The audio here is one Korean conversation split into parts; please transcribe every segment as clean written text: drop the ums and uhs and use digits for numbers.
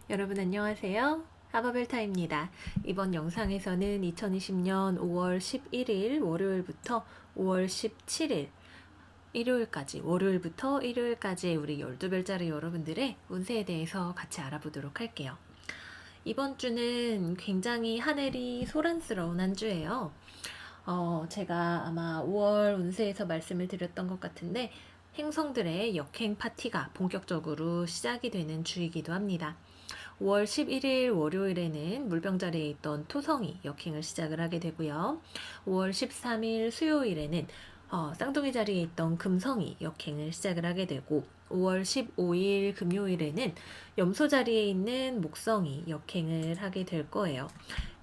여러분 안녕하세요. 하버벨타입니다. 이번 영상에서는 2020년 5월 11일 월요일부터 5월 17일 일요일까지, 월요일부터 일요일까지 우리 12별자리 여러분들의 운세에 대해서 같이 알아보도록 할게요. 이번 주는 굉장히 하늘이 소란스러운 한 주예요. 제가 아마 5월 운세에서 말씀을 드렸던 것 같은데 행성들의 역행 파티가 본격적으로 시작이 되는 주이기도 합니다. 5월 11일 월요일에는 물병자리에 있던 토성이 역행을 시작을 하게 되고요. 5월 13일 수요일에는 쌍둥이 자리에 있던 금성이 역행을 시작을 하게 되고 5월 15일 금요일에는 염소 자리에 있는 목성이 역행을 하게 될 거예요.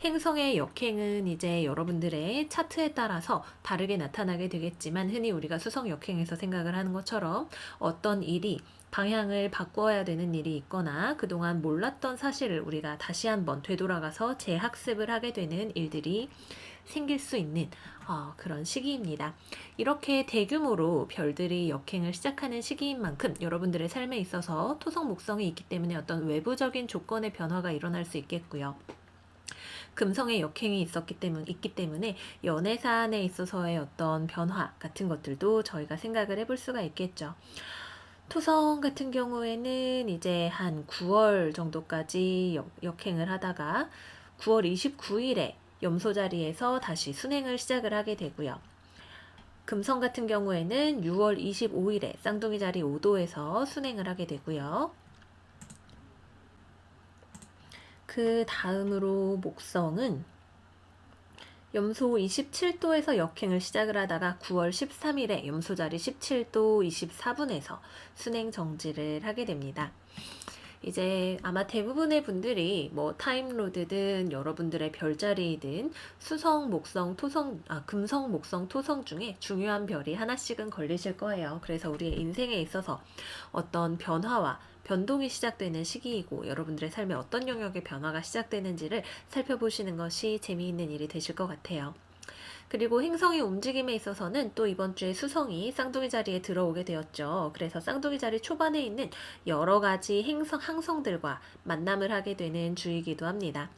행성의 역행은 이제 여러분들의 차트에 따라서 다르게 나타나게 되겠지만 흔히 우리가 수성 역행에서 생각을 하는 것처럼 어떤 일이 방향을 바꿔야 되는 일이 있거나 그동안 몰랐던 사실을 우리가 다시 한번 되돌아가서 재학습을 하게 되는 일들이 생길 수 있는 그런 시기입니다. 이렇게 대규모로 별들이 역행을 시작하는 시기인 만큼 여러분들의 삶에 있어서 토성 목성이 있기 때문에 어떤 외부적인 조건의 변화가 일어날 수 있겠고요. 금성의 역행이 있기 때문에 연애 사안에 있어서의 어떤 변화 같은 것들도 저희가 생각을 해볼 수가 있겠죠. 토성 같은 경우에는 이제 한 9월 정도까지 역행을 하다가 9월 29일에 염소 자리에서 다시 순행을 시작을 하게 되고요. 금성 같은 경우에는 6월 25일에 쌍둥이 자리 5도에서 순행을 하게 되고요. 그 다음으로 목성은 염소 27도에서 역행을 시작을 하다가 9월 13일에 염소 자리 17도 24분에서 순행 정지를 하게 됩니다. 이제 아마 대부분의 분들이 뭐 타임로드든 여러분들의 별자리든 수성, 목성, 토성, 금성, 목성, 토성 중에 중요한 별이 하나씩은 걸리실 거예요. 그래서 우리의 인생에 있어서 어떤 변화와 변동이 시작되는 시기이고 여러분들의 삶에 어떤 영역의 변화가 시작되는지를 살펴보시는 것이 재미있는 일이 되실 것 같아요. 그리고 행성의 움직임에 있어서는 또 이번 주에 수성이 쌍둥이 자리에 들어오게 되었죠. 그래서 쌍둥이 자리 초반에 있는 여러 가지 항성들과 만남을 하게 되는 주이기도 합니다.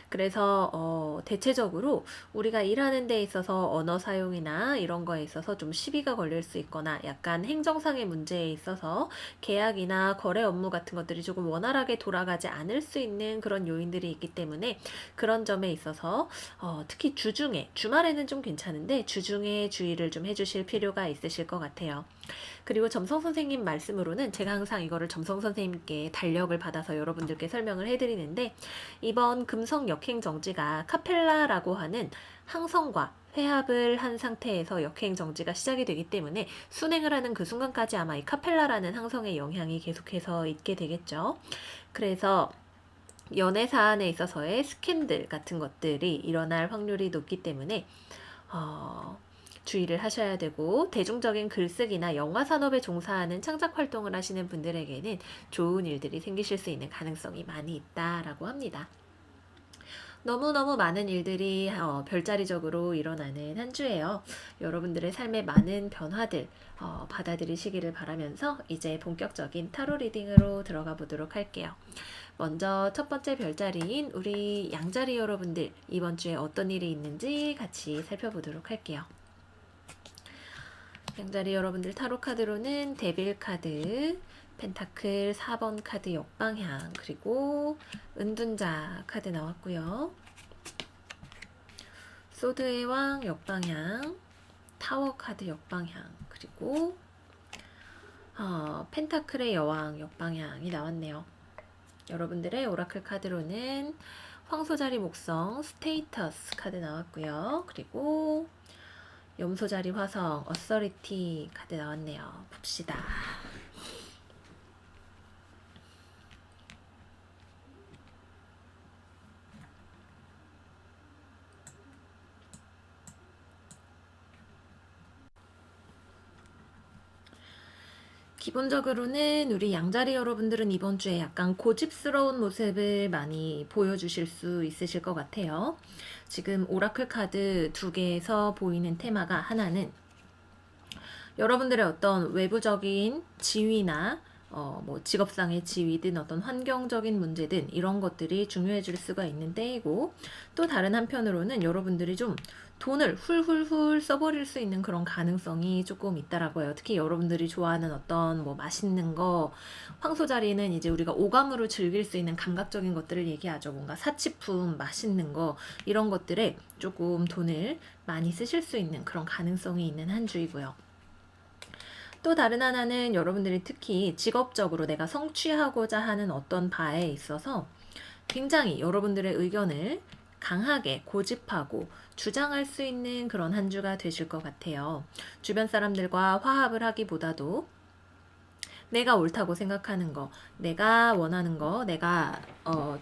그래서 대체적으로 우리가 일하는 데 있어서 언어 사용이나 이런 거에 있어서 좀 시비가 걸릴 수 있거나 약간 행정상의 문제에 있어서 계약이나 거래 업무 같은 것들이 조금 원활하게 돌아가지 않을 수 있는 그런 요인들이 있기 때문에 그런 점에 있어서 특히 주말에는 좀 괜찮은데 주중에 주의를 좀 해주실 필요가 있으실 것 같아요. 그리고 점성 선생님 말씀으로는 제가 항상 이거를 점성 선생님께 달력을 받아서 여러분들께 설명을 해드리는데 이번 금성 역행 정지가 카펠라라고 하는 항성과 회합을 한 상태에서 역행 정지가 시작이 되기 때문에 순행을 하는 그 순간까지 아마 이 카펠라라는 항성의 영향이 계속해서 있게 되겠죠. 그래서 연애 사안에 있어서의 스캔들 같은 것들이 일어날 확률이 높기 때문에 주의를 하셔야 되고 대중적인 글쓰기나 영화 산업에 종사하는 창작 활동을 하시는 분들에게는 좋은 일들이 생기실 수 있는 가능성이 많이 있다라고 합니다. 너무너무 많은 일들이 별자리적으로 일어나는 한 주예요. 여러분들의 삶에 많은 변화들 받아들이시기를 바라면서 이제 본격적인 타로 리딩으로 들어가 보도록 할게요. 먼저 첫 번째 별자리인 우리 양자리 여러분들 이번 주에 어떤 일이 있는지 같이 살펴보도록 할게요. 양자리 여러분들 타로 카드로는 데빌 카드, 펜타클 4번 카드 역방향, 그리고 은둔자 카드 나왔고요. 소드의 왕 역방향, 타워 카드 역방향, 그리고 펜타클의 여왕 역방향이 나왔네요. 여러분들의 오라클 카드로는 황소자리 목성 스테이터스 카드 나왔고요. 그리고 염소자리 화성 어서리티 카드 나왔네요. 봅시다. 기본적으로는 우리 양자리 여러분들은 이번 주에 약간 고집스러운 모습을 많이 보여주실 수 있으실 것 같아요. 지금 오라클 카드 두 개에서 보이는 테마가 하나는 여러분들의 어떤 외부적인 지위나 뭐 직업상의 지위든 어떤 환경적인 문제든 이런 것들이 중요해질 수가 있는 때이고, 또 다른 한편으로는 여러분들이 좀 돈을 훌훌훌 써버릴 수 있는 그런 가능성이 조금 있다라고 해요. 특히 여러분들이 좋아하는 어떤 뭐 맛있는 거, 황소자리는 이제 우리가 오감으로 즐길 수 있는 감각적인 것들을 얘기하죠. 뭔가 사치품, 맛있는 거, 이런 것들에 조금 돈을 많이 쓰실 수 있는 그런 가능성이 있는 한 주이고요. 또 다른 하나는 여러분들이 특히 직업적으로 내가 성취하고자 하는 어떤 바에 있어서 굉장히 여러분들의 의견을 강하게 고집하고 주장할 수 있는 그런 한 주가 되실 것 같아요. 주변 사람들과 화합을 하기보다도 내가 옳다고 생각하는 거, 내가 원하는 거, 내가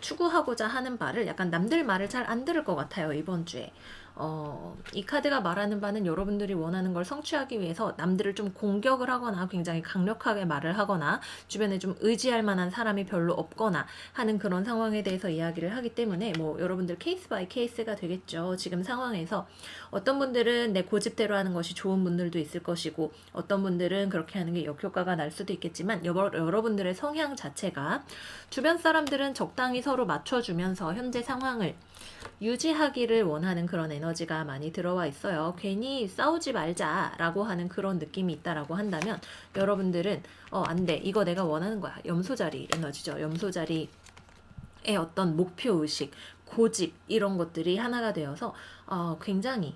추구하고자 하는 바를 약간 남들 말을 잘 안 들을 것 같아요, 이번 주에. 이 카드가 말하는 바는 여러분들이 원하는 걸 성취하기 위해서 남들을 좀 공격을 하거나 굉장히 강력하게 말을 하거나 주변에 좀 의지할 만한 사람이 별로 없거나 하는 그런 상황에 대해서 이야기를 하기 때문에 뭐 여러분들 케이스 바이 케이스가 되겠죠. 지금 상황에서 어떤 분들은 내 고집대로 하는 것이 좋은 분들도 있을 것이고, 어떤 분들은 그렇게 하는 게 역효과가 날 수도 있겠지만 여러분들의 성향 자체가 주변 사람들은 적당히 서로 맞춰주면서 현재 상황을 유지하기를 원하는 그런 에너지가 많이 들어와 있어요. 괜히 싸우지 말자라고 하는 그런 느낌이 있다라고 한다면 여러분들은 안 돼. 이거 내가 원하는 거야. 염소자리 에너지죠. 염소자리의 어떤 목표의식, 고집 이런 것들이 하나가 되어서 굉장히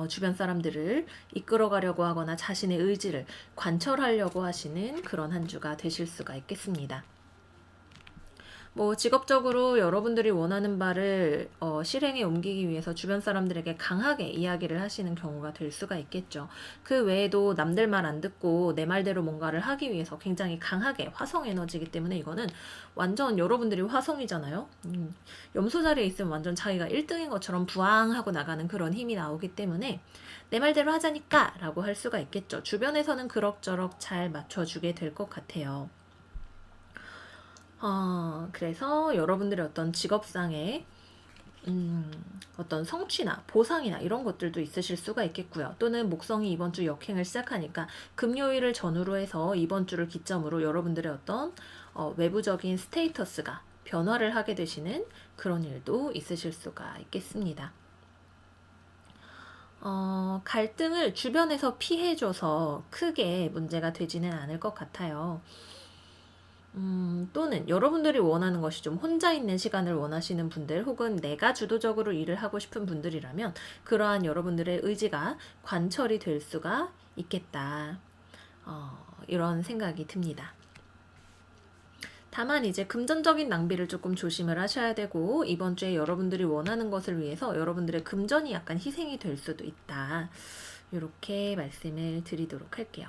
주변 사람들을 이끌어가려고 하거나 자신의 의지를 관철하려고 하시는 그런 한 주가 되실 수가 있겠습니다. 뭐 직업적으로 여러분들이 원하는 바를 실행에 옮기기 위해서 주변 사람들에게 강하게 이야기를 하시는 경우가 될 수가 있겠죠. 그 외에도 남들 말 안 듣고 내 말대로 뭔가를 하기 위해서 굉장히 강하게 화성 에너지이기 때문에 이거는 완전 여러분들이 화성이잖아요. 염소 자리에 있으면 완전 자기가 1등인 것처럼 부앙하고 나가는 그런 힘이 나오기 때문에 내 말대로 하자니까 라고 할 수가 있겠죠. 주변에서는 그럭저럭 잘 맞춰주게 될 것 같아요. 그래서 여러분들의 어떤 직업상의 어떤 성취나 보상이나 이런 것들도 있으실 수가 있겠고요. 또는 목성이 이번 주 역행을 시작하니까 금요일을 전후로 해서 이번 주를 기점으로 여러분들의 어떤 외부적인 스테이터스가 변화를 하게 되시는 그런 일도 있으실 수가 있겠습니다. 갈등을 주변에서 피해줘서 크게 문제가 되지는 않을 것 같아요. 또는 여러분들이 원하는 것이 좀 혼자 있는 시간을 원하시는 분들 혹은 내가 주도적으로 일을 하고 싶은 분들이라면 그러한 여러분들의 의지가 관철이 될 수가 있겠다. 이런 생각이 듭니다. 다만 이제 금전적인 낭비를 조금 조심을 하셔야 되고 이번 주에 여러분들이 원하는 것을 위해서 여러분들의 금전이 약간 희생이 될 수도 있다. 이렇게 말씀을 드리도록 할게요.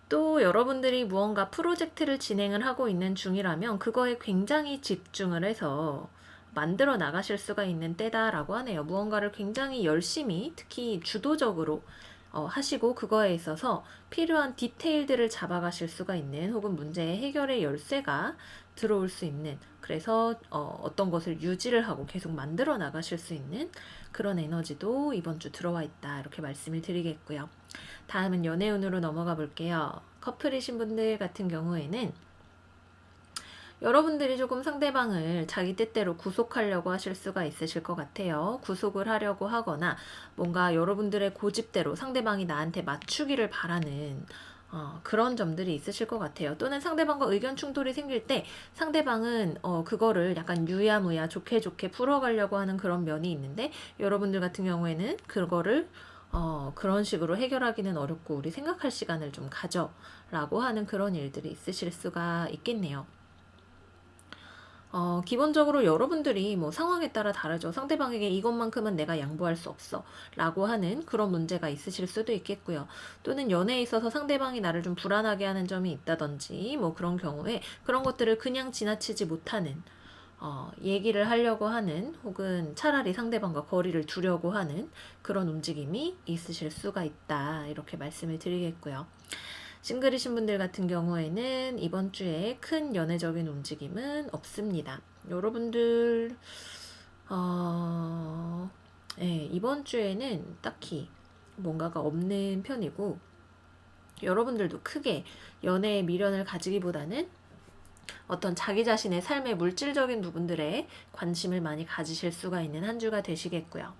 또 여러분들이 무언가 프로젝트를 진행을 하고 있는 중이라면 그거에 굉장히 집중을 해서 만들어 나가실 수가 있는 때다라고 하네요. 무언가를 굉장히 열심히 특히 주도적으로 하시고 그거에 있어서 필요한 디테일들을 잡아가실 수가 있는 혹은 문제의 해결의 열쇠가 들어올 수 있는, 그래서 어떤 것을 유지를 하고 계속 만들어 나가실 수 있는 그런 에너지도 이번 주 들어와 있다, 이렇게 말씀을 드리겠고요. 다음은 연애운으로 넘어가 볼게요. 커플이신 분들 같은 경우에는 여러분들이 조금 상대방을 자기 뜻대로 구속하려고 하실 수가 있으실 것 같아요. 구속을 하려고 하거나 뭔가 여러분들의 고집대로 상대방이 나한테 맞추기를 바라는 그런 점들이 있으실 것 같아요. 또는 상대방과 의견 충돌이 생길 때 상대방은 그거를 약간 유야무야 좋게 좋게 풀어가려고 하는 그런 면이 있는데 여러분들 같은 경우에는 그거를 그런 식으로 해결하기는 어렵고 우리 생각할 시간을 좀 가져 라고 하는 그런 일들이 있으실 수가 있겠네요. 기본적으로 여러분들이 뭐 상황에 따라 다르죠. 상대방에게 이것만큼은 내가 양보할 수 없어 라고 하는 그런 문제가 있으실 수도 있겠고요. 또는 연애에 있어서 상대방이 나를 좀 불안하게 하는 점이 있다든지 뭐 그런 경우에 그런 것들을 그냥 지나치지 못하는 얘기를 하려고 하는 혹은 차라리 상대방과 거리를 두려고 하는 그런 움직임이 있으실 수가 있다, 이렇게 말씀을 드리겠고요. 싱글이신 분들 같은 경우에는 이번 주에 큰 연애적인 움직임은 없습니다. 여러분들 이번 주에는 딱히 뭔가가 없는 편이고, 여러분들도 크게 연애에 미련을 가지기보다는 어떤 자기 자신의 삶의 물질적인 부분들에 관심을 많이 가지실 수가 있는 한 주가 되시겠고요.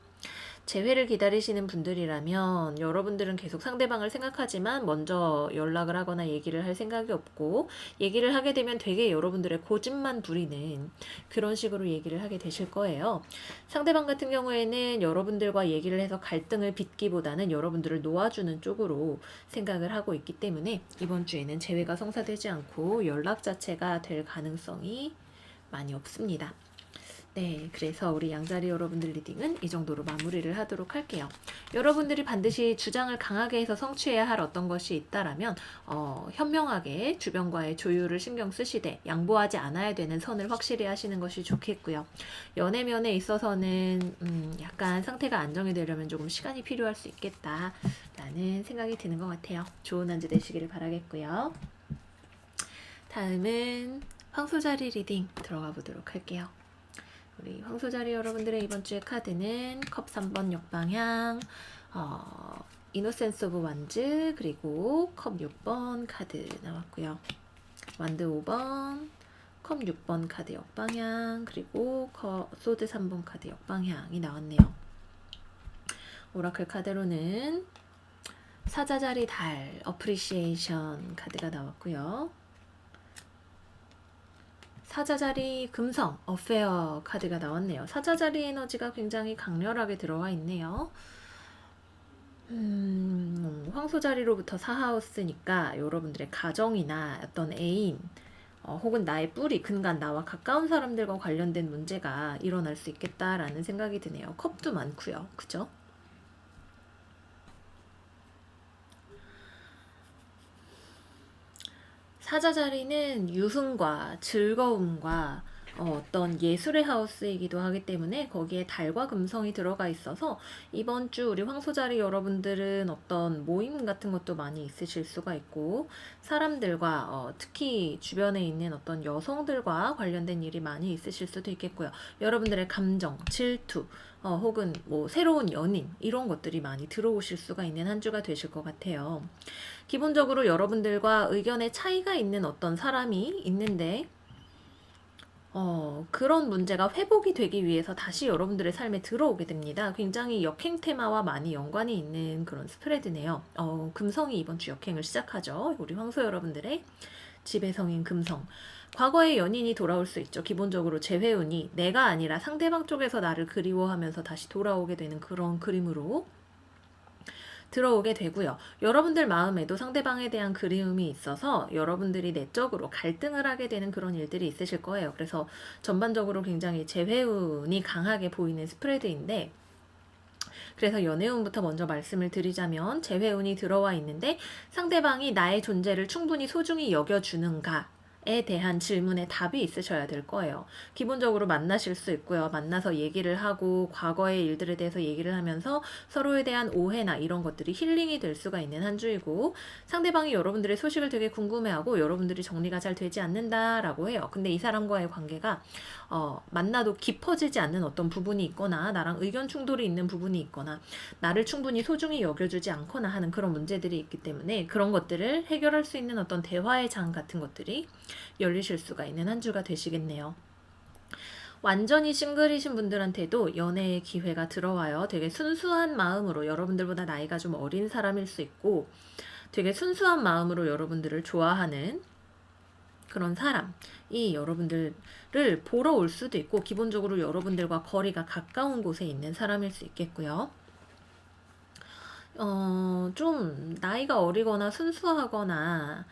재회를 기다리시는 분들이라면 여러분들은 계속 상대방을 생각하지만 먼저 연락을 하거나 얘기를 할 생각이 없고, 얘기를 하게 되면 되게 여러분들의 고집만 부리는 그런 식으로 얘기를 하게 되실 거예요. 상대방 같은 경우에는 여러분들과 얘기를 해서 갈등을 빚기보다는 여러분들을 놓아주는 쪽으로 생각을 하고 있기 때문에 이번 주에는 재회가 성사되지 않고 연락 자체가 될 가능성이 많이 없습니다. 네, 그래서 우리 양자리 여러분들 리딩은 이 정도로 마무리를 하도록 할게요. 여러분들이 반드시 주장을 강하게 해서 성취해야 할 어떤 것이 있다라면 현명하게 주변과의 조율을 신경 쓰시되 양보하지 않아야 되는 선을 확실히 하시는 것이 좋겠고요. 연애면에 있어서는 약간 상태가 안정이 되려면 조금 시간이 필요할 수 있겠다라는 생각이 드는 것 같아요. 좋은 한 주 되시기를 바라겠고요. 다음은 황소자리 리딩 들어가 보도록 할게요. 우리 황소자리 여러분들의 이번 주의 카드는 컵 3번 역방향, 이노센스 오브 완즈, 그리고 컵 6번 카드 나왔고요. 완드 5번, 컵 6번 카드 역방향, 그리고 소드 3번 카드 역방향이 나왔네요. 오라클 카드로는 사자자리 달, 어프리시에이션 카드가 나왔고요. 사자자리 금성, 어페어 카드가 나왔네요. 사자자리 에너지가 굉장히 강렬하게 들어와 있네요. 황소자리로부터 사하우스니까 여러분들의 가정이나 어떤 애인, 혹은 나의 뿌리, 근간 나와 가까운 사람들과 관련된 문제가 일어날 수 있겠다라는 생각이 드네요. 컵도 많고요. 그죠? 사자자리는 유흥과 즐거움과 어떤 예술의 하우스이기도 하기 때문에 거기에 달과 금성이 들어가 있어서 이번 주 우리 황소자리 여러분들은 어떤 모임 같은 것도 많이 있으실 수가 있고, 사람들과 특히 주변에 있는 어떤 여성들과 관련된 일이 많이 있으실 수도 있겠고요. 여러분들의 감정, 질투, 혹은 뭐 새로운 연인 이런 것들이 많이 들어오실 수가 있는 한 주가 되실 것 같아요. 기본적으로 여러분들과 의견의 차이가 있는 어떤 사람이 있는데 그런 문제가 회복이 되기 위해서 다시 여러분들의 삶에 들어오게 됩니다. 굉장히 역행 테마와 많이 연관이 있는 그런 스프레드네요. 금성이 이번 주 역행을 시작하죠. 우리 황소 여러분들의 지배성인 금성. 과거의 연인이 돌아올 수 있죠. 기본적으로 재회운이 내가 아니라 상대방 쪽에서 나를 그리워하면서 다시 돌아오게 되는 그런 그림으로 들어오게 되고요. 여러분들 마음에도 상대방에 대한 그리움이 있어서 여러분들이 내적으로 갈등을 하게 되는 그런 일들이 있으실 거예요. 그래서 전반적으로 굉장히 재회운이 강하게 보이는 스프레드인데, 그래서 연애운부터 먼저 말씀을 드리자면 재회운이 들어와 있는데 상대방이 나의 존재를 충분히 소중히 여겨주는가 에 대한 질문에 답이 있으셔야 될 거예요. 기본적으로 만나실 수 있고요. 만나서 얘기를 하고 과거의 일들에 대해서 얘기를 하면서 서로에 대한 오해나 이런 것들이 힐링이 될 수가 있는 한 주이고, 상대방이 여러분들의 소식을 되게 궁금해하고 여러분들이 정리가 잘 되지 않는다라고 해요. 근데 이 사람과의 관계가 만나도 깊어지지 않는 어떤 부분이 있거나 나랑 의견 충돌이 있는 부분이 있거나 나를 충분히 소중히 여겨주지 않거나 하는 그런 문제들이 있기 때문에 그런 것들을 해결할 수 있는 어떤 대화의 장 같은 것들이 열리실 수가 있는 한 주가 되시겠네요. 완전히 싱글이신 분들한테도 연애의 기회가 들어와요. 되게 순수한 마음으로, 여러분들보다 나이가 좀 어린 사람일 수 있고 되게 순수한 마음으로 여러분들을 좋아하는 그런 사람이 여러분들을 보러 올 수도 있고, 기본적으로 여러분들과 거리가 가까운 곳에 있는 사람일 수 있겠고요. 좀 나이가 어리거나 순수하거나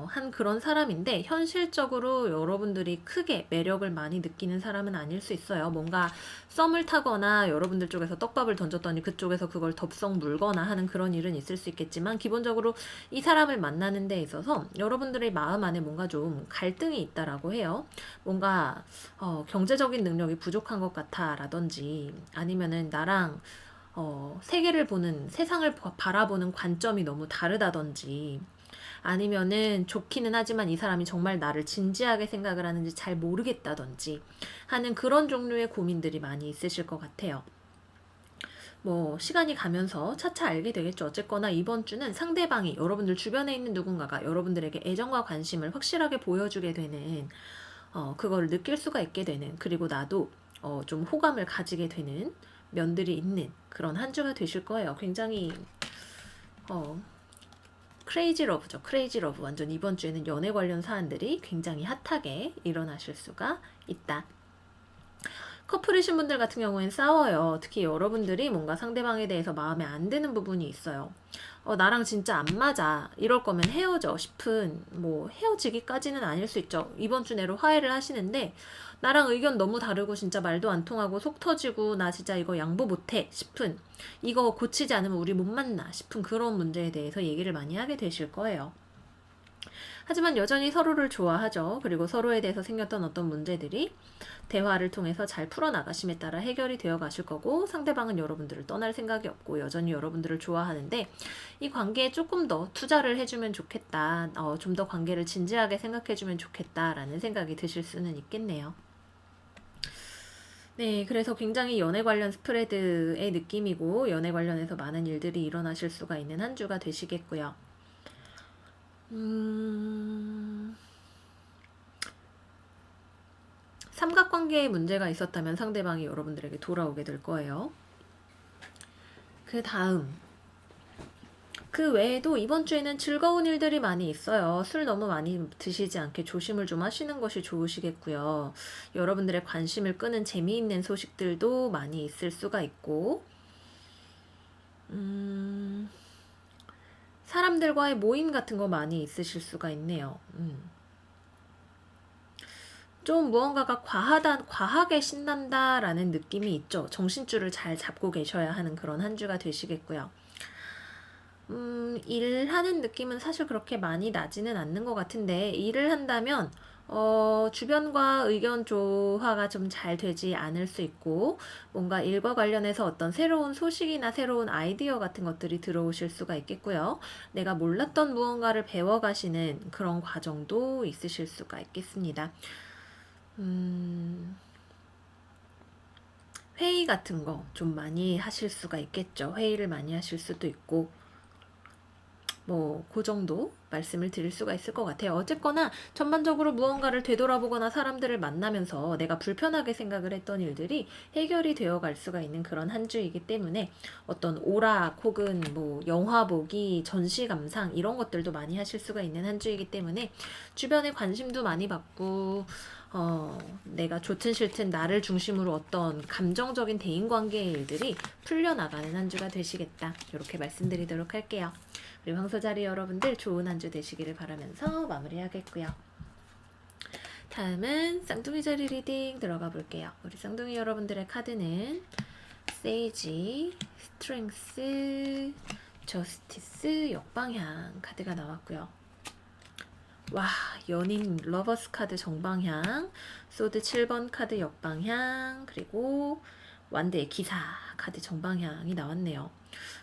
한 그런 사람인데 현실적으로 여러분들이 크게 매력을 많이 느끼는 사람은 아닐 수 있어요. 뭔가 썸을 타거나 여러분들 쪽에서 떡밥을 던졌더니 그쪽에서 그걸 덥석 물거나 하는 그런 일은 있을 수 있겠지만, 기본적으로 이 사람을 만나는 데 있어서 여러분들의 마음 안에 뭔가 좀 갈등이 있다라고 해요. 뭔가 경제적인 능력이 부족한 것 같아 라든지, 아니면은 나랑 세계를 보는, 세상을 바라보는 관점이 너무 다르다든지, 아니면은 좋기는 하지만 이 사람이 정말 나를 진지하게 생각을 하는지 잘 모르겠다든지 하는 그런 종류의 고민들이 많이 있으실 것 같아요. 뭐 시간이 가면서 차차 알게 되겠죠. 어쨌거나 이번 주는 상대방이 여러분들 주변에 있는 누군가가 여러분들에게 애정과 관심을 확실하게 보여주게 되는 그거를 느낄 수가 있게 되는, 그리고 나도 좀 호감을 가지게 되는 면들이 있는 그런 한 주가 되실 거예요. 굉장히 크레이지 러브죠. 크레이지 러브. 완전 이번 주에는 연애 관련 사안들이 굉장히 핫하게 일어나실 수가 있다. 커플이신 분들 같은 경우엔 싸워요. 특히 여러분들이 뭔가 상대방에 대해서 마음에 안 드는 부분이 있어요. 나랑 진짜 안 맞아. 이럴 거면 헤어져 싶은, 뭐 헤어지기까지는 아닐 수 있죠. 이번 주 내로 화해를 하시는데 나랑 의견 너무 다르고 진짜 말도 안 통하고 속 터지고 나 진짜 이거 양보 못해 싶은, 이거 고치지 않으면 우리 못 만나 싶은 그런 문제에 대해서 얘기를 많이 하게 되실 거예요. 하지만 여전히 서로를 좋아하죠. 그리고 서로에 대해서 생겼던 어떤 문제들이 대화를 통해서 잘 풀어나가심에 따라 해결이 되어 가실 거고, 상대방은 여러분들을 떠날 생각이 없고 여전히 여러분들을 좋아하는데 이 관계에 조금 더 투자를 해주면 좋겠다, 좀 더 관계를 진지하게 생각해주면 좋겠다라는 생각이 드실 수는 있겠네요. 네, 그래서 굉장히 연애 관련 스프레드의 느낌이고 연애 관련해서 많은 일들이 일어나실 수가 있는 한 주가 되시겠고요. 삼각관계에 문제가 있었다면 상대방이 여러분들에게 돌아오게 될 거예요. 그 다음, 그 외에도 이번 주에는 즐거운 일들이 많이 있어요. 술 너무 많이 드시지 않게 조심을 좀 하시는 것이 좋으시겠고요. 여러분들의 관심을 끄는 재미있는 소식들도 많이 있을 수가 있고, 사람들과의 모임 같은 거 많이 있으실 수가 있네요. 좀 무언가가 과하게 신난다라는 느낌이 있죠. 정신줄을 잘 잡고 계셔야 하는 그런 한 주가 되시겠고요. 일하는 느낌은 사실 그렇게 많이 나지는 않는 것 같은데, 일을 한다면 주변과 의견 조화가 좀 잘 되지 않을 수 있고, 뭔가 일과 관련해서 어떤 새로운 소식이나 새로운 아이디어 같은 것들이 들어오실 수가 있겠고요. 내가 몰랐던 무언가를 배워가시는 그런 과정도 있으실 수가 있겠습니다. 회의 같은 거 좀 많이 하실 수가 있겠죠. 회의를 많이 하실 수도 있고, 뭐 그 정도 말씀을 드릴 수가 있을 것 같아요. 어쨌거나 전반적으로 무언가를 되돌아보거나 사람들을 만나면서 내가 불편하게 생각을 했던 일들이 해결이 되어 갈 수가 있는 그런 한 주이기 때문에 어떤 오락 혹은 뭐 영화 보기, 전시 감상 이런 것들도 많이 하실 수가 있는 한 주이기 때문에 주변에 관심도 많이 받고, 내가 좋든 싫든 나를 중심으로 어떤 감정적인 대인관계의 일들이 풀려나가는 한 주가 되시겠다, 이렇게 말씀드리도록 할게요. 우리 황소자리 여러분들 좋은 한 주 되시기를 바라면서 마무리하겠고요. 다음은 쌍둥이 자리 리딩 들어가 볼게요. 우리 쌍둥이 여러분들의 카드는 세이지, 스트렝스, 저스티스, 역방향 카드가 나왔고요. 와, 연인 러버스 카드 정방향, 소드 7번 카드 역방향, 그리고 완대의 기사 카드 정방향이 나왔네요.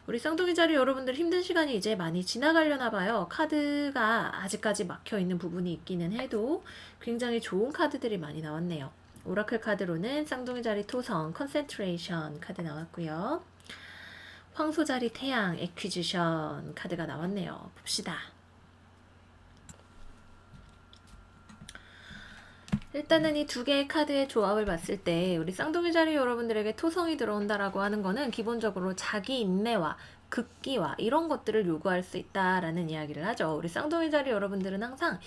우리 쌍둥이 자리 여러분들 힘든 시간이 이제 많이 지나가려나 봐요. 카드가 아직까지 막혀있는 부분이 있기는 해도 굉장히 좋은 카드들이 많이 나왔네요. 오라클 카드로는 쌍둥이 자리 토성 컨센트레이션 카드 나왔고요. 황소 자리 태양 에퀴지션 카드가 나왔네요. 봅시다. 일단은 이 두 개의 카드의 조합을 봤을 때 우리 쌍둥이 자리 여러분들에게 토성이 들어온다라고 하는 거는 기본적으로 자기 인내와 극기와 이런 것들을 요구할 수 있다라는 이야기를 하죠. 우리 쌍둥이 자리 여러분들은 항상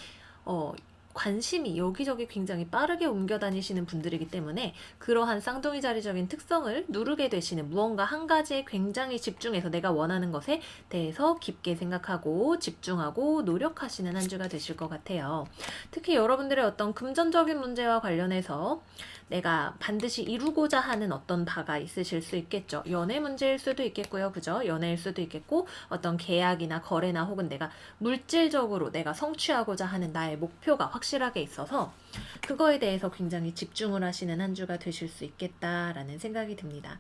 관심이 여기저기 굉장히 빠르게 옮겨 다니시는 분들이기 때문에 그러한 쌍둥이 자리적인 특성을 누르게 되시는, 무언가 한 가지에 굉장히 집중해서 내가 원하는 것에 대해서 깊게 생각하고 집중하고 노력하시는 한 주가 되실 것 같아요. 특히 여러분들의 어떤 금전적인 문제와 관련해서 내가 반드시 이루고자 하는 어떤 바가 있으실 수 있겠죠. 연애 문제일 수도 있겠고요. 그죠? 연애일 수도 있겠고, 어떤 계약이나 거래나 혹은 내가 물질적으로 내가 성취하고자 하는 나의 목표가 확실하게 있어서 그거에 대해서 굉장히 집중을 하시는 한 주가 되실 수 있겠다라는 생각이 듭니다.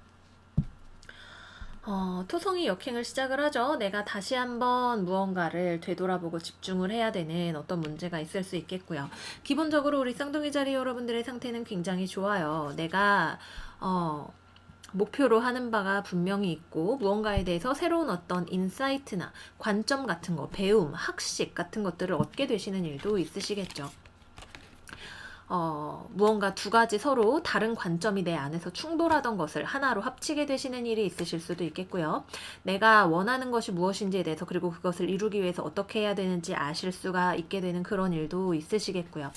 토성이 역행을 시작을 하죠. 내가 다시 한번 무언가를 되돌아보고 집중을 해야 되는 어떤 문제가 있을 수 있겠고요. 기본적으로 우리 쌍둥이 자리 여러분들의 상태는 굉장히 좋아요. 내가 목표로 하는 바가 분명히 있고 무언가에 대해서 새로운 어떤 인사이트나 관점 같은 거, 배움, 학식 같은 것들을 얻게 되시는 일도 있으시겠죠. 무언가 두 가지 서로 다른 관점이 내 안에서 충돌하던 것을 하나로 합치게 되시는 일이 있으실 수도 있겠고요. 내가 원하는 것이 무엇인지에 대해서 그리고 그것을 이루기 위해서 어떻게 해야 되는지 아실 수가 있게 되는 그런 일도 있으시겠고요.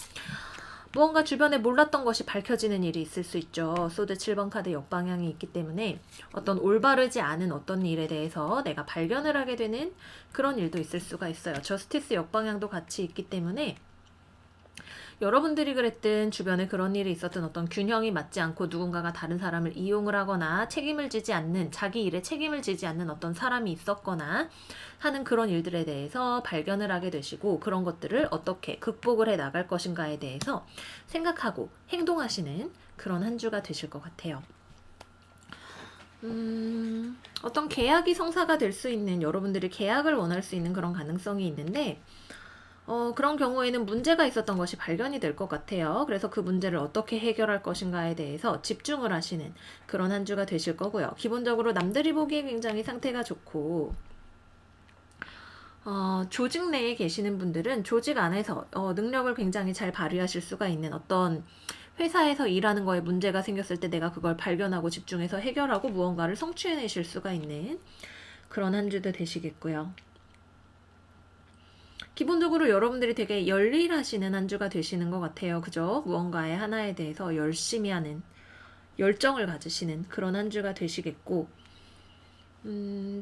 무언가 주변에 몰랐던 것이 밝혀지는 일이 있을 수 있죠. 소드 7번 카드 역방향이 있기 때문에 어떤 올바르지 않은 어떤 일에 대해서 내가 발견을 하게 되는 그런 일도 있을 수가 있어요. 저스티스 역방향도 같이 있기 때문에 여러분들이 그랬든 주변에 그런 일이 있었던 어떤 균형이 맞지 않고 누군가가 다른 사람을 이용을 하거나 책임을 지지 않는, 자기 일에 책임을 지지 않는 어떤 사람이 있었거나 하는 그런 일들에 대해서 발견을 하게 되시고 그런 것들을 어떻게 극복을 해 나갈 것인가에 대해서 생각하고 행동하시는 그런 한 주가 되실 것 같아요. 어떤 계약이 성사가 될 수 있는, 여러분들이 계약을 원할 수 있는 그런 가능성이 있는데 그런 경우에는 문제가 있었던 것이 발견이 될 것 같아요. 그래서 그 문제를 어떻게 해결할 것인가에 대해서 집중을 하시는 그런 한 주가 되실 거고요. 기본적으로 남들이 보기에 굉장히 상태가 좋고 조직 내에 계시는 분들은 조직 안에서 능력을 굉장히 잘 발휘하실 수가 있는 어떤 회사에서 일하는 거에 문제가 생겼을 때 내가 그걸 발견하고 집중해서 해결하고 무언가를 성취해내실 수가 있는 그런 한 주도 되시겠고요. 기본적으로 여러분들이 되게 열일하시는 한 주가 되시는 것 같아요. 그죠? 무언가의 하나에 대해서 열심히 하는, 열정을 가지시는 그런 한 주가 되시겠고,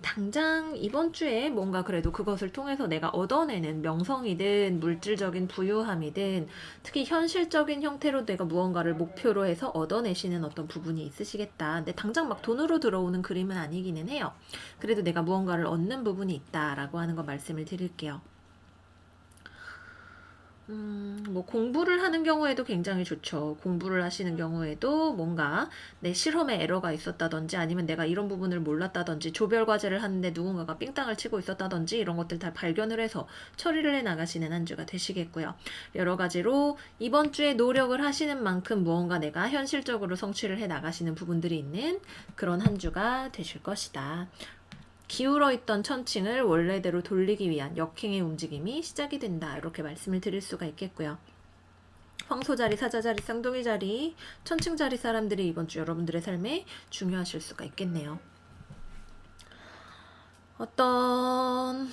당장 이번 주에 뭔가 그래도 그것을 통해서 내가 얻어내는 명성이든 물질적인 부유함이든 특히 현실적인 형태로 내가 무언가를 목표로 해서 얻어내시는 어떤 부분이 있으시겠다. 근데 당장 막 돈으로 들어오는 그림은 아니기는 해요. 그래도 내가 무언가를 얻는 부분이 있다라고 하는 거 말씀을 드릴게요. 뭐 공부를 하는 경우에도 굉장히 좋죠. 공부를 하시는 경우에도 뭔가 내 실험에 에러가 있었다든지 아니면 내가 이런 부분을 몰랐다든지 조별 과제를 하는데 누군가가 삥땅을 치고 있었다든지 이런 것들 다 발견을 해서 처리를 해 나가시는 한 주가 되시겠고요. 여러 가지로 이번 주에 노력을 하시는 만큼 무언가 내가 현실적으로 성취를 해 나가시는 부분들이 있는 그런 한 주가 되실 것이다. 기울어 있던 천칭을 원래대로 돌리기 위한 역행의 움직임이 시작이 된다. 이렇게 말씀을 드릴 수가 있겠고요. 황소자리, 사자자리, 쌍둥이자리, 천칭자리 사람들이 이번 주 여러분들의 삶에 중요하실 수가 있겠네요. 어떤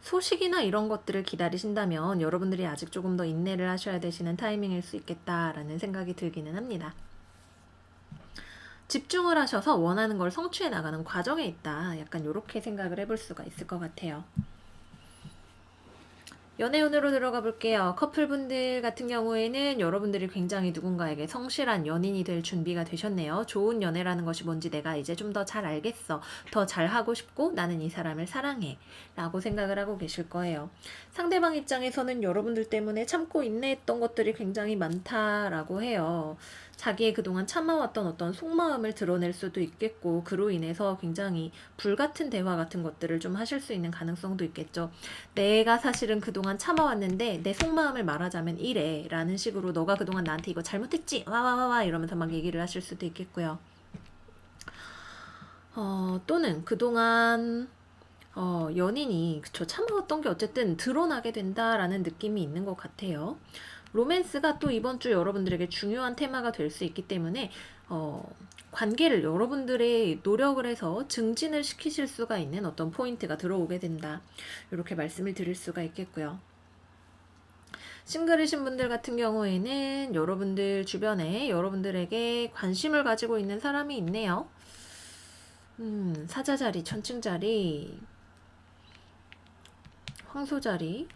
소식이나 이런 것들을 기다리신다면 여러분들이 아직 조금 더 인내를 하셔야 되시는 타이밍일 수 있겠다라는 생각이 들기는 합니다. 집중을 하셔서 원하는 걸 성취해 나가는 과정에 있다. 약간 이렇게 생각을 해볼 수가 있을 것 같아요. 연애운으로 들어가 볼게요. 커플분들 같은 경우에는 여러분들이 굉장히 누군가에게 성실한 연인이 될 준비가 되셨네요. 좋은 연애라는 것이 뭔지 내가 이제 좀 더 잘 알겠어. 더 잘하고 싶고 나는 이 사람을 사랑해. 라고 생각을 하고 계실 거예요. 상대방 입장에서는 여러분들 때문에 참고 인내했던 것들이 굉장히 많다라고 해요. 자기의 그동안 참아왔던 어떤 속마음을 드러낼 수도 있겠고 그로 인해서 굉장히 불같은 대화 같은 것들을 좀 하실 수 있는 가능성도 있겠죠. 내가 사실은 그동안 참아왔는데 내 속마음을 말하자면 이래 라는 식으로 너가 그동안 나한테 이거 잘못했지 와와와와 이러면서 막 얘기를 하실 수도 있겠고요. 또는 그동안 연인이 그쵸 참아왔던 게 어쨌든 드러나게 된다라는 느낌이 있는 것 같아요. 로맨스가 또 이번 주 여러분들에게 중요한 테마가 될 수 있기 때문에 관계를 여러분들의 노력을 해서 증진을 시키실 수가 있는 어떤 포인트가 들어오게 된다. 이렇게 말씀을 드릴 수가 있겠고요. 싱글이신 분들 같은 경우에는 여러분들 주변에 여러분들에게 관심을 가지고 있는 사람이 있네요. 사자자리, 천칭자리, 황소자리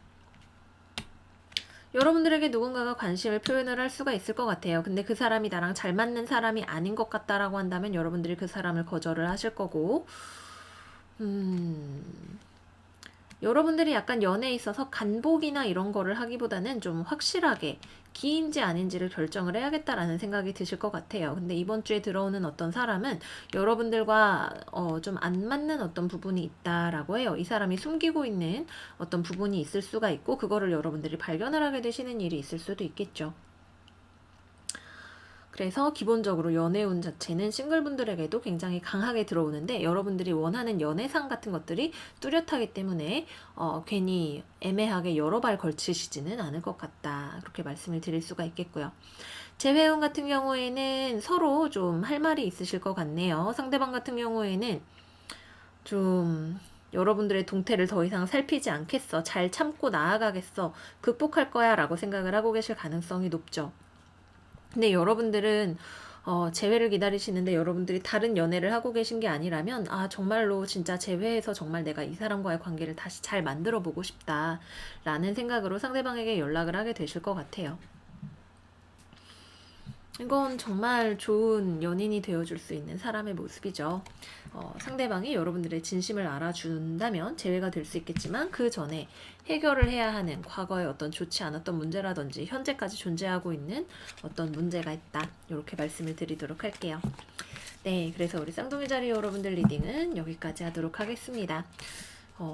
여러분들에게 누군가가 관심을 표현을 할 수가 있을 것 같아요. 근데 그 사람이 나랑 잘 맞는 사람이 아닌 것 같다라고 한다면 여러분들이 그 사람을 거절을 하실 거고 여러분들이 약간 연애에 있어서 간복이나 이런 거를 하기보다는 좀 확실하게 기인지 아닌지를 결정을 해야겠다라는 생각이 드실 것 같아요. 근데 이번 주에 들어오는 어떤 사람은 여러분들과 좀 안 맞는 어떤 부분이 있다라고 해요. 이 사람이 숨기고 있는 어떤 부분이 있을 수가 있고 그거를 여러분들이 발견을 하게 되시는 일이 있을 수도 있겠죠. 그래서 기본적으로 연애운 자체는 싱글분들에게도 굉장히 강하게 들어오는데 여러분들이 원하는 연애상 같은 것들이 뚜렷하기 때문에 괜히 애매하게 여러 발 걸치시지는 않을 것 같다. 그렇게 말씀을 드릴 수가 있겠고요. 재회운 같은 경우에는 서로 좀 할 말이 있으실 것 같네요. 상대방 같은 경우에는 좀 여러분들의 동태를 더 이상 살피지 않겠어. 잘 참고 나아가겠어. 극복할 거야 라고 생각을 하고 계실 가능성이 높죠. 근데 여러분들은 재회를 기다리시는데 여러분들이 다른 연애를 하고 계신 게 아니라면 정말로 진짜 재회해서 정말 내가 이 사람과의 관계를 다시 잘 만들어 보고 싶다 라는 생각으로 상대방에게 연락을 하게 되실 것 같아요. 이건 정말 좋은 연인이 되어줄 수 있는 사람의 모습이죠. 상대방이 여러분들의 진심을 알아준다면 재회가 될 수 있겠지만 그 전에 해결을 해야 하는 과거의 어떤 좋지 않았던 문제라든지 현재까지 존재하고 있는 어떤 문제가 있다. 이렇게 말씀을 드리도록 할게요. 네, 그래서 우리 쌍둥이 자리 여러분들 리딩은 여기까지 하도록 하겠습니다.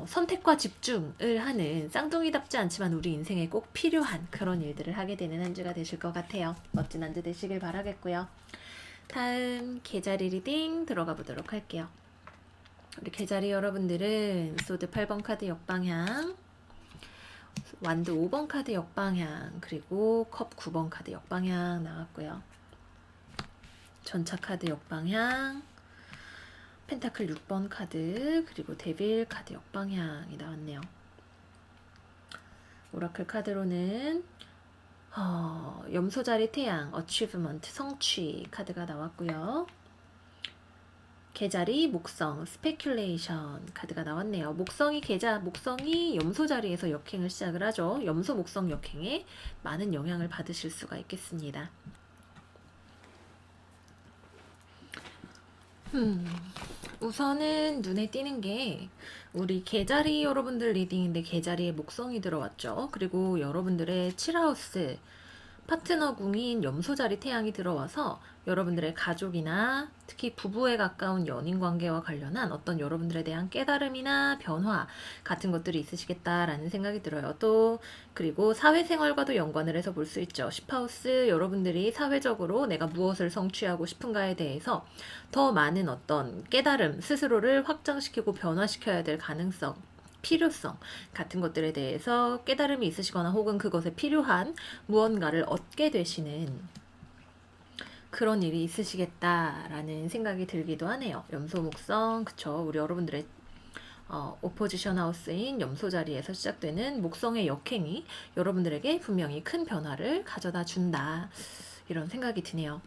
선택과 집중을 하는 쌍둥이답지 않지만 우리 인생에 꼭 필요한 그런 일들을 하게 되는 한 주가 되실 것 같아요. 멋진 한 주 되시길 바라겠고요. 다음 계자리 리딩 들어가 보도록 할게요. 우리 계자리 여러분들은 소드 8번 카드 역방향, 완드 5번 카드 역방향, 그리고 컵 9번 카드 역방향 나왔고요. 전차 카드 역방향, 펜타클 6번 카드, 그리고 데빌 카드 역방향이 나왔네요. 오라클 카드로는 염소자리 태양, 어치브먼트, 성취 카드가 나왔고요. 계자리 목성, 스페큘레이션 카드가 나왔네요. 목성이 염소자리에서 역행을 시작을 하죠. 염소 목성 역행에 많은 영향을 받으실 수가 있겠습니다. 우선은 눈에 띄는 게 우리 계자리 여러분들 리딩인데 계자리에 목성이 들어왔죠. 그리고 여러분들의 7하우스 파트너 궁인 염소자리 태양이 들어와서 여러분들의 가족이나 특히 부부에 가까운 연인 관계와 관련한 어떤 여러분들에 대한 깨달음이나 변화 같은 것들이 있으시겠다라는 생각이 들어요. 또 그리고 사회생활과도 연관을 해서 볼 수 있죠. 10하우스 여러분들이 사회적으로 내가 무엇을 성취하고 싶은가에 대해서 더 많은 어떤 깨달음 스스로를 확장시키고 변화시켜야 될 가능성 필요성 같은 것들에 대해서 깨달음이 있으시거나 혹은 그것에 필요한 무언가를 얻게 되시는 그런 일이 있으시겠다라는 생각이 들기도 하네요. 염소목성, 그쵸. 우리 여러분들의 오포지션 하우스인 염소 자리에서 시작되는 목성의 역행이 여러분들에게 분명히 큰 변화를 가져다 준다. 이런 생각이 드네요.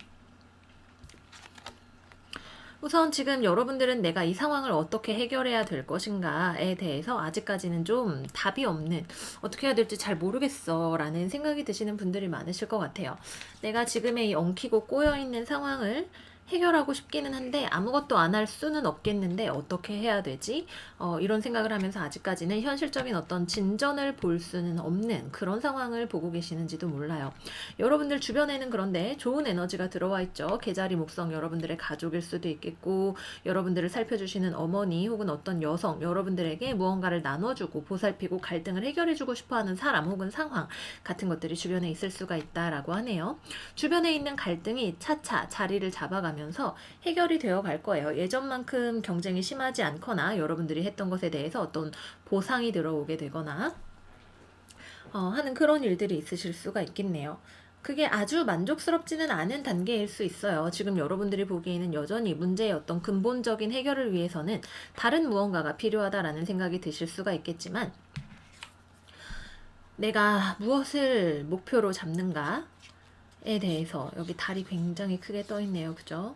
우선 지금 여러분들은 내가 이 상황을 어떻게 해결해야 될 것인가에 대해서 아직까지는 좀 답이 없는, 어떻게 해야 될지 잘 모르겠어 라는 생각이 드시는 분들이 많으실 것 같아요. 내가 지금의 이 엉키고 꼬여있는 상황을 해결하고 싶기는 한데 아무것도 안 할 수는 없겠는데 어떻게 해야 되지? 이런 생각을 하면서 아직까지는 현실적인 어떤 진전을 볼 수는 없는 그런 상황을 보고 계시는지도 몰라요. 여러분들 주변에는 그런데 좋은 에너지가 들어와 있죠. 계자리 목성 여러분들의 가족일 수도 있겠고 여러분들을 살펴주시는 어머니 혹은 어떤 여성 여러분들에게 무언가를 나눠주고 보살피고 갈등을 해결해주고 싶어하는 사람 혹은 상황 같은 것들이 주변에 있을 수가 있다라고 하네요. 주변에 있는 갈등이 차차 자리를 잡아가면서 해결이 되어 갈 거예요. 예전만큼 경쟁이 심하지 않거나 여러분들이 했던 것에 대해서 어떤 보상이 들어오게 되거나 하는 그런 일들이 있으실 수가 있겠네요. 그게 아주 만족스럽지는 않은 단계일 수 있어요. 지금 여러분들이 보기에는 여전히 문제의 어떤 근본적인 해결을 위해서는 다른 무언가가 필요하다라는 생각이 드실 수가 있겠지만 내가 무엇을 목표로 잡는가에 대해서 여기 달이 굉장히 크게 떠 있네요. 그죠?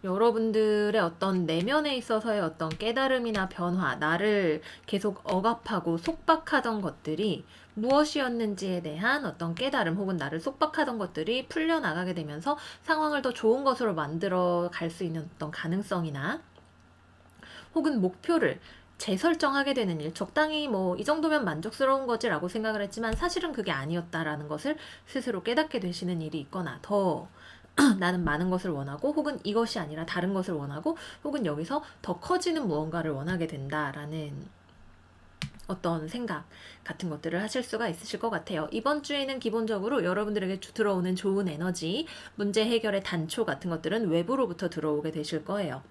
여러분들의 어떤 내면에 있어서의 어떤 깨달음이나 변화, 나를 계속 억압하고 속박하던 것들이 무엇이었는지에 대한 어떤 깨달음 혹은 나를 속박하던 것들이 풀려나가게 되면서 상황을 더 좋은 것으로 만들어 갈 수 있는 어떤 가능성이나 혹은 목표를 재설정하게 되는 일, 적당히 뭐 이 정도면 만족스러운 거지라고 생각을 했지만 사실은 그게 아니었다라는 것을 스스로 깨닫게 되시는 일이 있거나, 더 나는 많은 것을 원하고 혹은 이것이 아니라 다른 것을 원하고 혹은 여기서 더 커지는 무언가를 원하게 된다라는 어떤 생각 같은 것들을 하실 수가 있으실 것 같아요. 이번 주에는 기본적으로 여러분들에게 들어오는 좋은 에너지, 문제 해결의 단초 같은 것들은 외부로부터 들어오게 되실 거예요.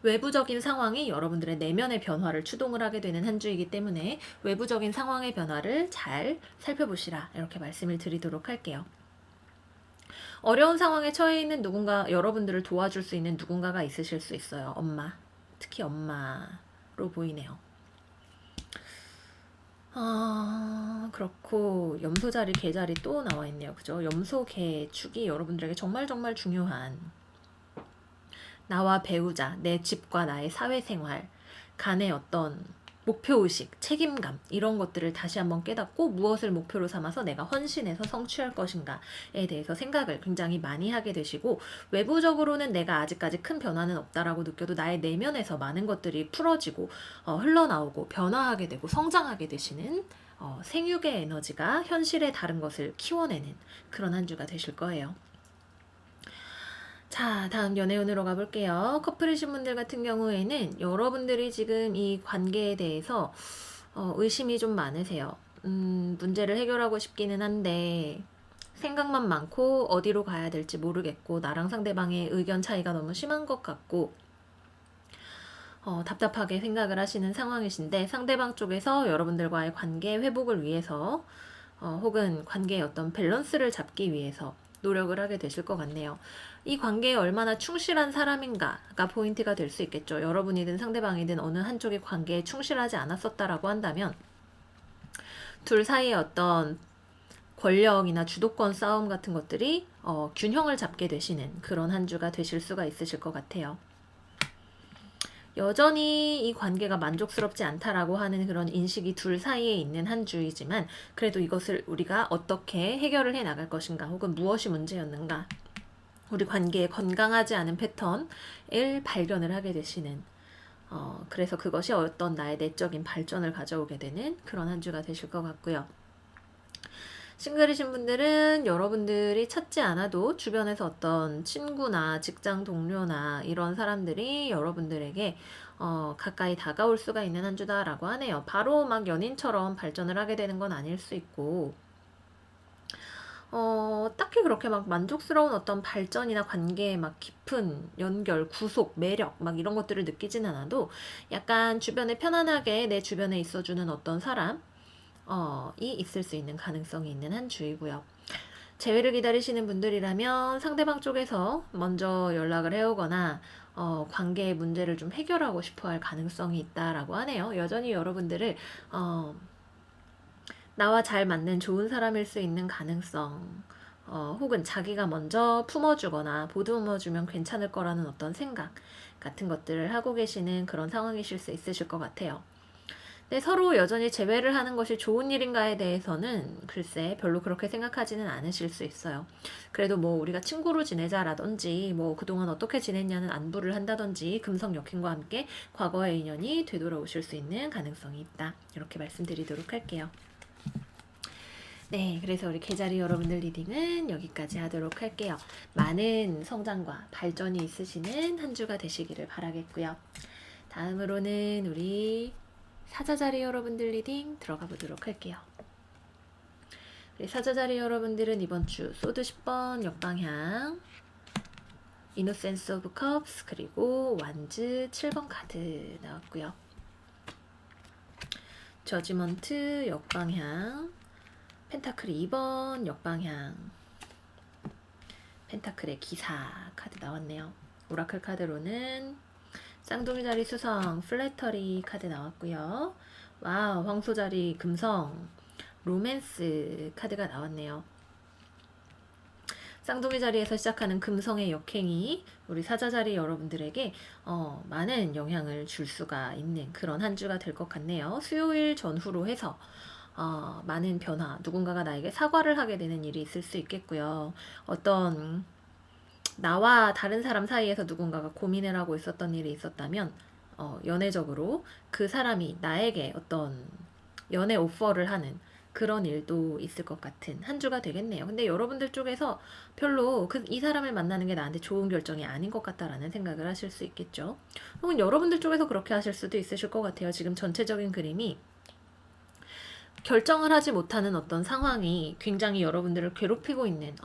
외부적인 상황이 여러분들의 내면의 변화를 추동을 하게 되는 한 주이기 때문에 외부적인 상황의 변화를 잘 살펴보시라, 이렇게 말씀을 드리도록 할게요. 어려운 상황에 처해 있는 누군가, 여러분들을 도와줄 수 있는 누군가가 있으실 수 있어요. 엄마, 특히 엄마로 보이네요. 그렇고 염소 자리, 개 자리 또 나와 있네요. 그죠? 염소, 개 축이 여러분들에게 정말 정말 중요한, 나와 배우자, 내 집과 나의 사회생활 간의 어떤 목표의식, 책임감, 이런 것들을 다시 한번 깨닫고 무엇을 목표로 삼아서 내가 헌신해서 성취할 것인가에 대해서 생각을 굉장히 많이 하게 되시고, 외부적으로는 내가 아직까지 큰 변화는 없다라고 느껴도 나의 내면에서 많은 것들이 풀어지고 흘러나오고 변화하게 되고 성장하게 되시는 생육의 에너지가 현실의 다른 것을 키워내는 그런 한 주가 되실 거예요. 자, 다음 연애운으로 가볼게요. 커플이신 분들 같은 경우에는 여러분들이 지금 이 관계에 대해서 의심이 좀 많으세요. 문제를 해결하고 싶기는 한데 생각만 많고 어디로 가야 될지 모르겠고, 나랑 상대방의 의견 차이가 너무 심한 것 같고 답답하게 생각을 하시는 상황이신데, 상대방 쪽에서 여러분들과의 관계 회복을 위해서 혹은 관계의 어떤 밸런스를 잡기 위해서 노력을 하게 되실 것 같네요. 이 관계에 얼마나 충실한 사람인가가 포인트가 될 수 있겠죠. 여러분이든 상대방이든 어느 한쪽의 관계에 충실하지 않았었다라고 한다면 둘 사이의 어떤 권력이나 주도권 싸움 같은 것들이 균형을 잡게 되시는 그런 한 주가 되실 수가 있으실 것 같아요. 여전히 이 관계가 만족스럽지 않다라고 하는 그런 인식이 둘 사이에 있는 한 주이지만, 그래도 이것을 우리가 어떻게 해결을 해 나갈 것인가, 혹은 무엇이 문제였는가, 우리 관계에 건강하지 않은 패턴을 발견을 하게 되시는, 그래서 그것이 어떤 나의 내적인 발전을 가져오게 되는 그런 한 주가 되실 것 같고요. 싱글이신 분들은 여러분들이 찾지 않아도 주변에서 어떤 친구나 직장 동료나 이런 사람들이 여러분들에게 가까이 다가올 수가 있는 한 주다라고 하네요. 바로 막 연인처럼 발전을 하게 되는 건 아닐 수 있고, 딱히 그렇게 막 만족스러운 어떤 발전이나 관계의 막 깊은 연결, 구속, 매력 막 이런 것들을 느끼진 않아도 약간 주변에 편안하게 내 주변에 있어주는 어떤 사람 이 있을 수 있는 가능성이 있는 한 주이고요. 재회를 기다리시는 분들이라면 상대방 쪽에서 먼저 연락을 해오거나 관계의 문제를 좀 해결하고 싶어 할 가능성이 있다라고 하네요. 여전히 여러분들을 나와 잘 맞는 좋은 사람일 수 있는 가능성, 혹은 자기가 먼저 품어주거나 보듬어주면 괜찮을 거라는 어떤 생각 같은 것들을 하고 계시는 그런 상황이실 수 있으실 것 같아요. 근데 서로 여전히 재회를 하는 것이 좋은 일인가에 대해서는 글쎄 별로 그렇게 생각하지는 않으실 수 있어요. 그래도 뭐 우리가 친구로 지내자라든지 뭐 그동안 어떻게 지냈냐는 안부를 한다든지 금성 역행과 함께 과거의 인연이 되돌아오실 수 있는 가능성이 있다, 이렇게 말씀드리도록 할게요. 네, 그래서 우리 개자리 여러분들 리딩은 여기까지 하도록 할게요. 많은 성장과 발전이 있으시는 한 주가 되시기를 바라겠고요. 다음으로는 우리 사자자리 여러분들 리딩 들어가 보도록 할게요. 우리 사자자리 여러분들은 이번 주 소드 10번 역방향, 이노센스 오브 컵스, 그리고 완즈 7번 카드 나왔고요. 저지먼트 역방향, 펜타클 2번 역방향, 펜타클의 기사 카드 나왔네요. 오라클 카드로는 쌍둥이 자리 수성, 플래터리 카드 나왔고요. 와우, 황소 자리 금성, 로맨스 카드가 나왔네요. 쌍둥이 자리에서 시작하는 금성의 역행이 우리 사자 자리 여러분들에게 많은 영향을 줄 수가 있는 그런 한 주가 될 것 같네요. 수요일 전후로 해서 많은 변화, 누군가가 나에게 사과를 하게 되는 일이 있을 수 있겠고요. 어떤 나와 다른 사람 사이에서 누군가가 고민을 하고 있었던 일이 있었다면 연애적으로 그 사람이 나에게 어떤 연애 오퍼를 하는 그런 일도 있을 것 같은 한 주가 되겠네요. 근데 여러분들 쪽에서 별로 이 사람을 만나는 게 나한테 좋은 결정이 아닌 것 같다라는 생각을 하실 수 있겠죠. 혹은 여러분들 쪽에서 그렇게 하실 수도 있으실 것 같아요. 지금 전체적인 그림이 결정을 하지 못하는 어떤 상황이 굉장히 여러분들을 괴롭히고 있는,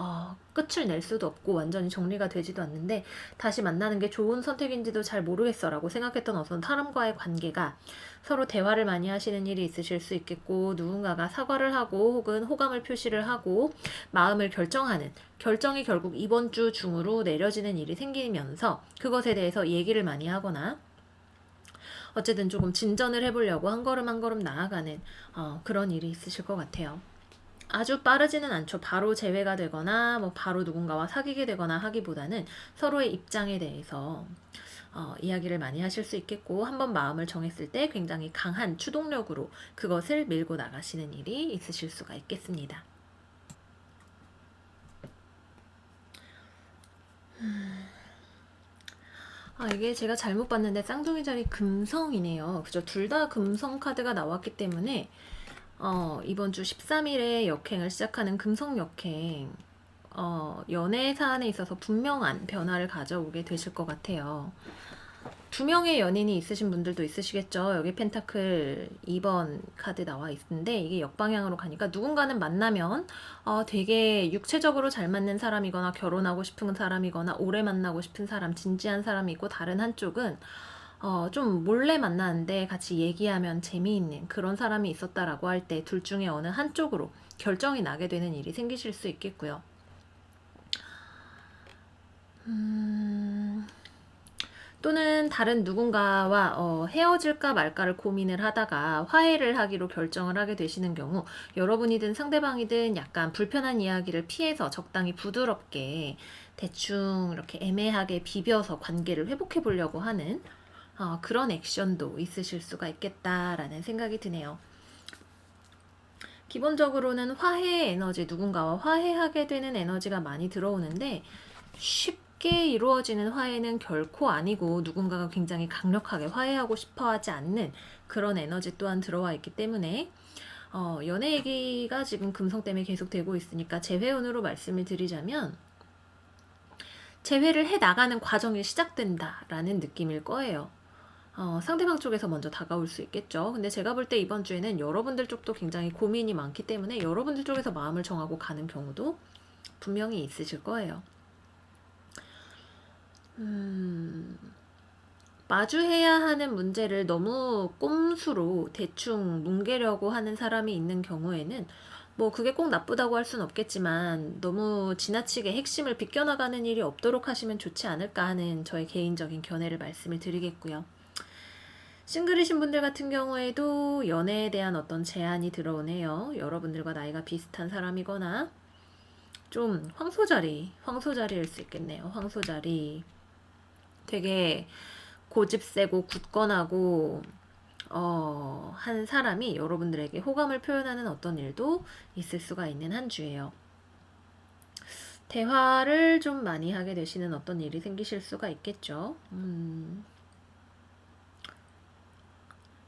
끝을 낼 수도 없고 완전히 정리가 되지도 않는데 다시 만나는 게 좋은 선택인지도 잘 모르겠어 라고 생각했던 어떤 사람과의 관계가 서로 대화를 많이 하시는 일이 있으실 수 있겠고, 누군가가 사과를 하고 혹은 호감을 표시를 하고 마음을 결정하는 결정이 결국 이번 주 중으로 내려지는 일이 생기면서 그것에 대해서 얘기를 많이 하거나 어쨌든 조금 진전을 해보려고 한 걸음 한 걸음 나아가는 그런 일이 있으실 것 같아요. 아주 빠르지는 않죠. 바로 재회가 되거나 뭐 바로 누군가와 사귀게 되거나 하기보다는 서로의 입장에 대해서 이야기를 많이 하실 수 있겠고, 한번 마음을 정했을 때 굉장히 강한 추동력으로 그것을 밀고 나가시는 일이 있으실 수가 있겠습니다. 이게 제가 잘못 봤는데 쌍둥이 자리 금성이네요. 그죠? 둘 다 금성 카드가 나왔기 때문에 이번 주 13일에 역행을 시작하는 금성 역행, 연애 사안에 있어서 분명한 변화를 가져오게 되실 것 같아요. 두 명의 연인이 있으신 분들도 있으시겠죠. 여기 펜타클 2번 카드 나와 있는데 이게 역방향으로 가니까 누군가는 만나면 되게 육체적으로 잘 맞는 사람이거나 결혼하고 싶은 사람이거나 오래 만나고 싶은 사람, 진지한 사람이 있고, 다른 한쪽은 좀 몰래 만나는데 같이 얘기하면 재미있는 그런 사람이 있었다라고 할 때 둘 중에 어느 한쪽으로 결정이 나게 되는 일이 생기실 수 있겠고요. 또는 다른 누군가와 헤어질까 말까를 고민을 하다가 화해를 하기로 결정을 하게 되시는 경우, 여러분이든 상대방이든 약간 불편한 이야기를 피해서 적당히 부드럽게 대충 이렇게 애매하게 비벼서 관계를 회복해 보려고 하는 그런 액션도 있으실 수가 있겠다라는 생각이 드네요. 기본적으로는 화해 에너지, 누군가와 화해하게 되는 에너지가 많이 들어오는데 쉽게 이루어지는 화해는 결코 아니고, 누군가가 굉장히 강력하게 화해하고 싶어 하지 않는 그런 에너지 또한 들어와 있기 때문에 연애 얘기가 지금 금성 때문에 계속 되고 있으니까 재회운으로 말씀을 드리자면 재회를 해 나가는 과정이 시작된다라는 느낌일 거예요. 상대방 쪽에서 먼저 다가올 수 있겠죠. 근데 제가 볼 때 이번 주에는 여러분들 쪽도 굉장히 고민이 많기 때문에 여러분들 쪽에서 마음을 정하고 가는 경우도 분명히 있으실 거예요. 마주해야 하는 문제를 너무 꼼수로 대충 뭉개려고 하는 사람이 있는 경우에는 뭐 그게 꼭 나쁘다고 할 순 없겠지만 너무 지나치게 핵심을 비껴나가는 일이 없도록 하시면 좋지 않을까 하는 저의 개인적인 견해를 말씀을 드리겠고요. 싱글이신 분들 같은 경우에도 연애에 대한 어떤 제안이 들어오네요. 여러분들과 나이가 비슷한 사람이거나 좀 황소자리일 수 있겠네요. 황소자리. 되게 고집 세고 굳건하고 한 사람이 여러분들에게 호감을 표현하는 어떤 일도 있을 수가 있는 한 주예요. 대화를 좀 많이 하게 되시는 어떤 일이 생기실 수가 있겠죠.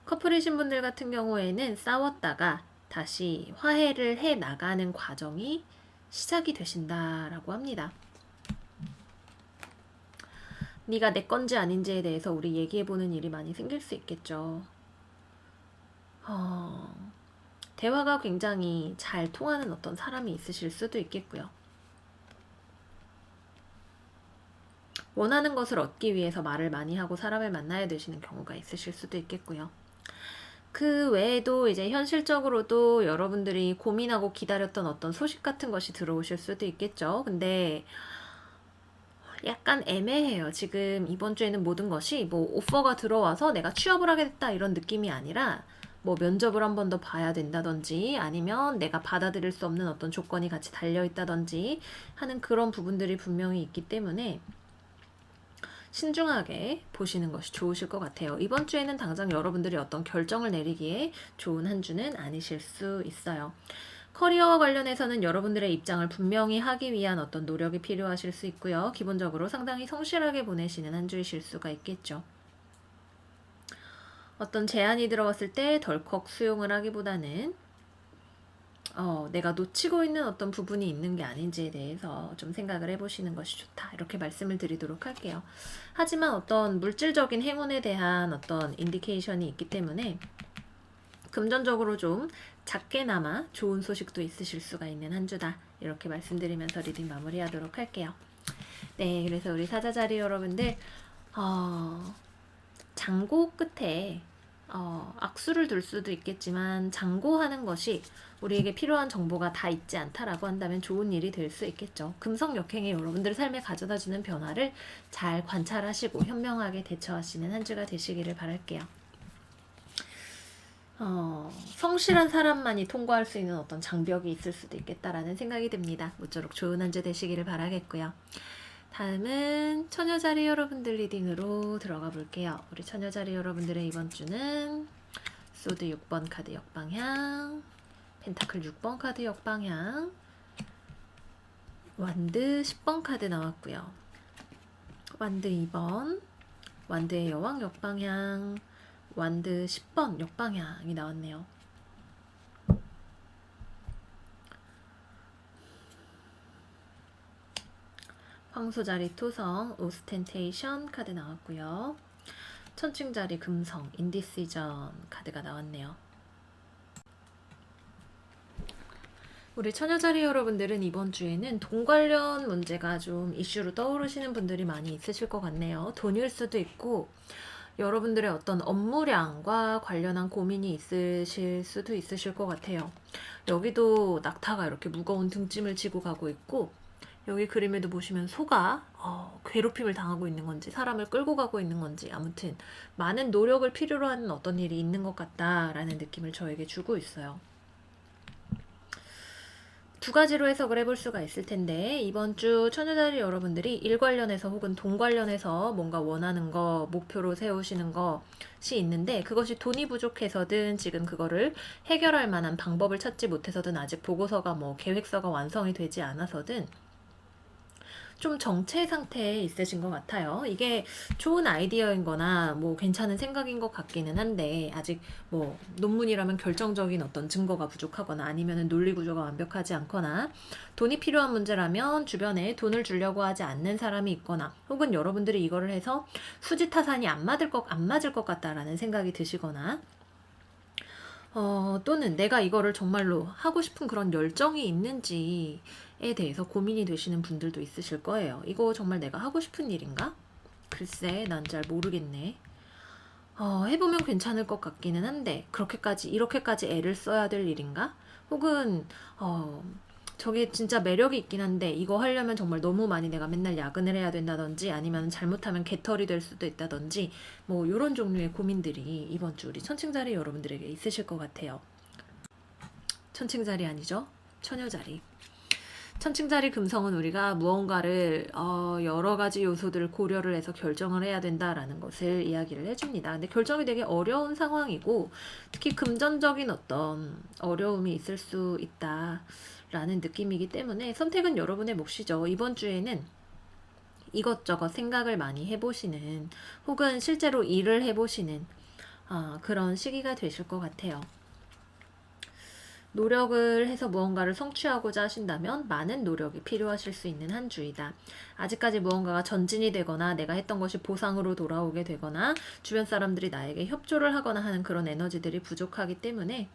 커플이신 분들 같은 경우에는 싸웠다가 다시 화해를 해 나가는 과정이 시작이 되신다라고 합니다. 네가 내 건지 아닌지에 대해서 우리 얘기해보는 일이 많이 생길 수 있겠죠. 대화가 굉장히 잘 통하는 어떤 사람이 있으실 수도 있겠고요. 원하는 것을 얻기 위해서 말을 많이 하고 사람을 만나야 되시는 경우가 있으실 수도 있겠고요. 그 외에도 이제 현실적으로도 여러분들이 고민하고 기다렸던 어떤 소식 같은 것이 들어오실 수도 있겠죠. 근데 약간 애매해요. 지금 이번 주에는 모든 것이 뭐 오퍼가 들어와서 내가 취업을 하게 됐다 이런 느낌이 아니라 뭐 면접을 한 번 더 봐야 된다든지 아니면 내가 받아들일 수 없는 어떤 조건이 같이 달려있다든지 하는 그런 부분들이 분명히 있기 때문에 신중하게 보시는 것이 좋으실 것 같아요. 이번 주에는 당장 여러분들이 어떤 결정을 내리기에 좋은 한 주는 아니실 수 있어요. 커리어와 관련해서는 여러분들의 입장을 분명히 하기 위한 어떤 노력이 필요하실 수 있고요. 기본적으로 상당히 성실하게 보내시는 한 주이실 수가 있겠죠. 어떤 제안이 들어왔을 때 덜컥 수용을 하기보다는 내가 놓치고 있는 어떤 부분이 있는 게 아닌지에 대해서 좀 생각을 해보시는 것이 좋다. 이렇게 말씀을 드리도록 할게요. 하지만 어떤 물질적인 행운에 대한 어떤 인디케이션이 있기 때문에 금전적으로 좀 작게나마 좋은 소식도 있으실 수가 있는 한 주다. 이렇게 말씀드리면서 리딩 마무리하도록 할게요. 네, 그래서 우리 사자자리 여러분들 장고 끝에 악수를 둘 수도 있겠지만 장고하는 것이 우리에게 필요한 정보가 다 있지 않다라고 한다면 좋은 일이 될 수 있겠죠. 금성 역행이 여러분들 삶에 가져다주는 변화를 잘 관찰하시고 현명하게 대처하시는 한 주가 되시기를 바랄게요. 성실한 사람만이 통과할 수 있는 어떤 장벽이 있을 수도 있겠다라는 생각이 듭니다. 모쪼록 좋은 한 주 되시기를 바라겠고요. 다음은 처녀자리 여러분들 리딩으로 들어가 볼게요. 우리 처녀자리 여러분들의 이번 주는 소드 6번 카드 역방향, 펜타클 6번 카드 역방향, 완드 10번 카드 나왔고요. 완드 2번, 완드의 여왕 역방향, 완드 10번 역방향이 나왔네요. 황소자리 토성, 오스텐테이션 카드 나왔고요. 천칭자리 금성, 인디시전 카드가 나왔네요. 우리 처녀자리 여러분들은 이번 주에는 돈 관련 문제가 좀 이슈로 떠오르시는 분들이 많이 있으실 것 같네요. 돈일 수도 있고 여러분들의 어떤 업무량과 관련한 고민이 있으실 수도 있으실 것 같아요. 여기도 낙타가 이렇게 무거운 등짐을 지고 가고 있고 여기 그림에도 보시면 소가 괴롭힘을 당하고 있는 건지 사람을 끌고 가고 있는 건지 아무튼 많은 노력을 필요로 하는 어떤 일이 있는 것 같다라는 느낌을 저에게 주고 있어요. 두 가지로 해석을 해볼 수가 있을 텐데 이번 주 처녀자리 여러분들이 일 관련해서 혹은 돈 관련해서 뭔가 원하는 거 목표로 세우시는 것이 있는데 그것이 돈이 부족해서든 지금 그거를 해결할 만한 방법을 찾지 못해서든 아직 보고서가 계획서가 완성이 되지 않아서든 좀 정체 상태에 있으신 것 같아요. 이게 좋은 아이디어인 거나 괜찮은 생각인 것 같기는 한데 아직 논문이라면 결정적인 어떤 증거가 부족하거나 아니면 논리 구조가 완벽하지 않거나 돈이 필요한 문제라면 주변에 돈을 주려고 하지 않는 사람이 있거나 혹은 여러분들이 이거를 해서 수지타산이 안 맞을 것 같다라는 생각이 드시거나 또는 내가 이거를 정말로 하고 싶은 그런 열정이 있는지에 대해서 고민이 되시는 분들도 있으실 거예요. 이거 정말 내가 하고 싶은 일인가? 글쎄, 난 잘 모르겠네. 해보면 괜찮을 것 같기는 한데, 이렇게까지 애를 써야 될 일인가? 혹은, 저게 진짜 매력이 있긴 한데 이거 하려면 정말 너무 많이 내가 맨날 야근을 해야 된다든지 아니면 잘못하면 개털이 될 수도 있다든지 이런 종류의 고민들이 이번 주 우리 천칭자리 여러분들에게 있으실 것 같아요. 천칭자리 아니죠? 처녀자리. 천칭자리 금성은 우리가 무언가를 여러 가지 요소들을 고려를 해서 결정을 해야 된다라는 것을 이야기를 해줍니다. 근데 결정이 되게 어려운 상황이고 특히 금전적인 어떤 어려움이 있을 수 있다. 라는 느낌이기 때문에 선택은 여러분의 몫이죠. 이번 주에는 이것저것 생각을 많이 해보시는 혹은 실제로 일을 해보시는 그런 시기가 되실 것 같아요. 노력을 해서 무언가를 성취하고자 하신다면 많은 노력이 필요하실 수 있는 한 주이다. 아직까지 무언가가 전진이 되거나 내가 했던 것이 보상으로 돌아오게 되거나 주변 사람들이 나에게 협조를 하거나 하는 그런 에너지들이 부족하기 때문에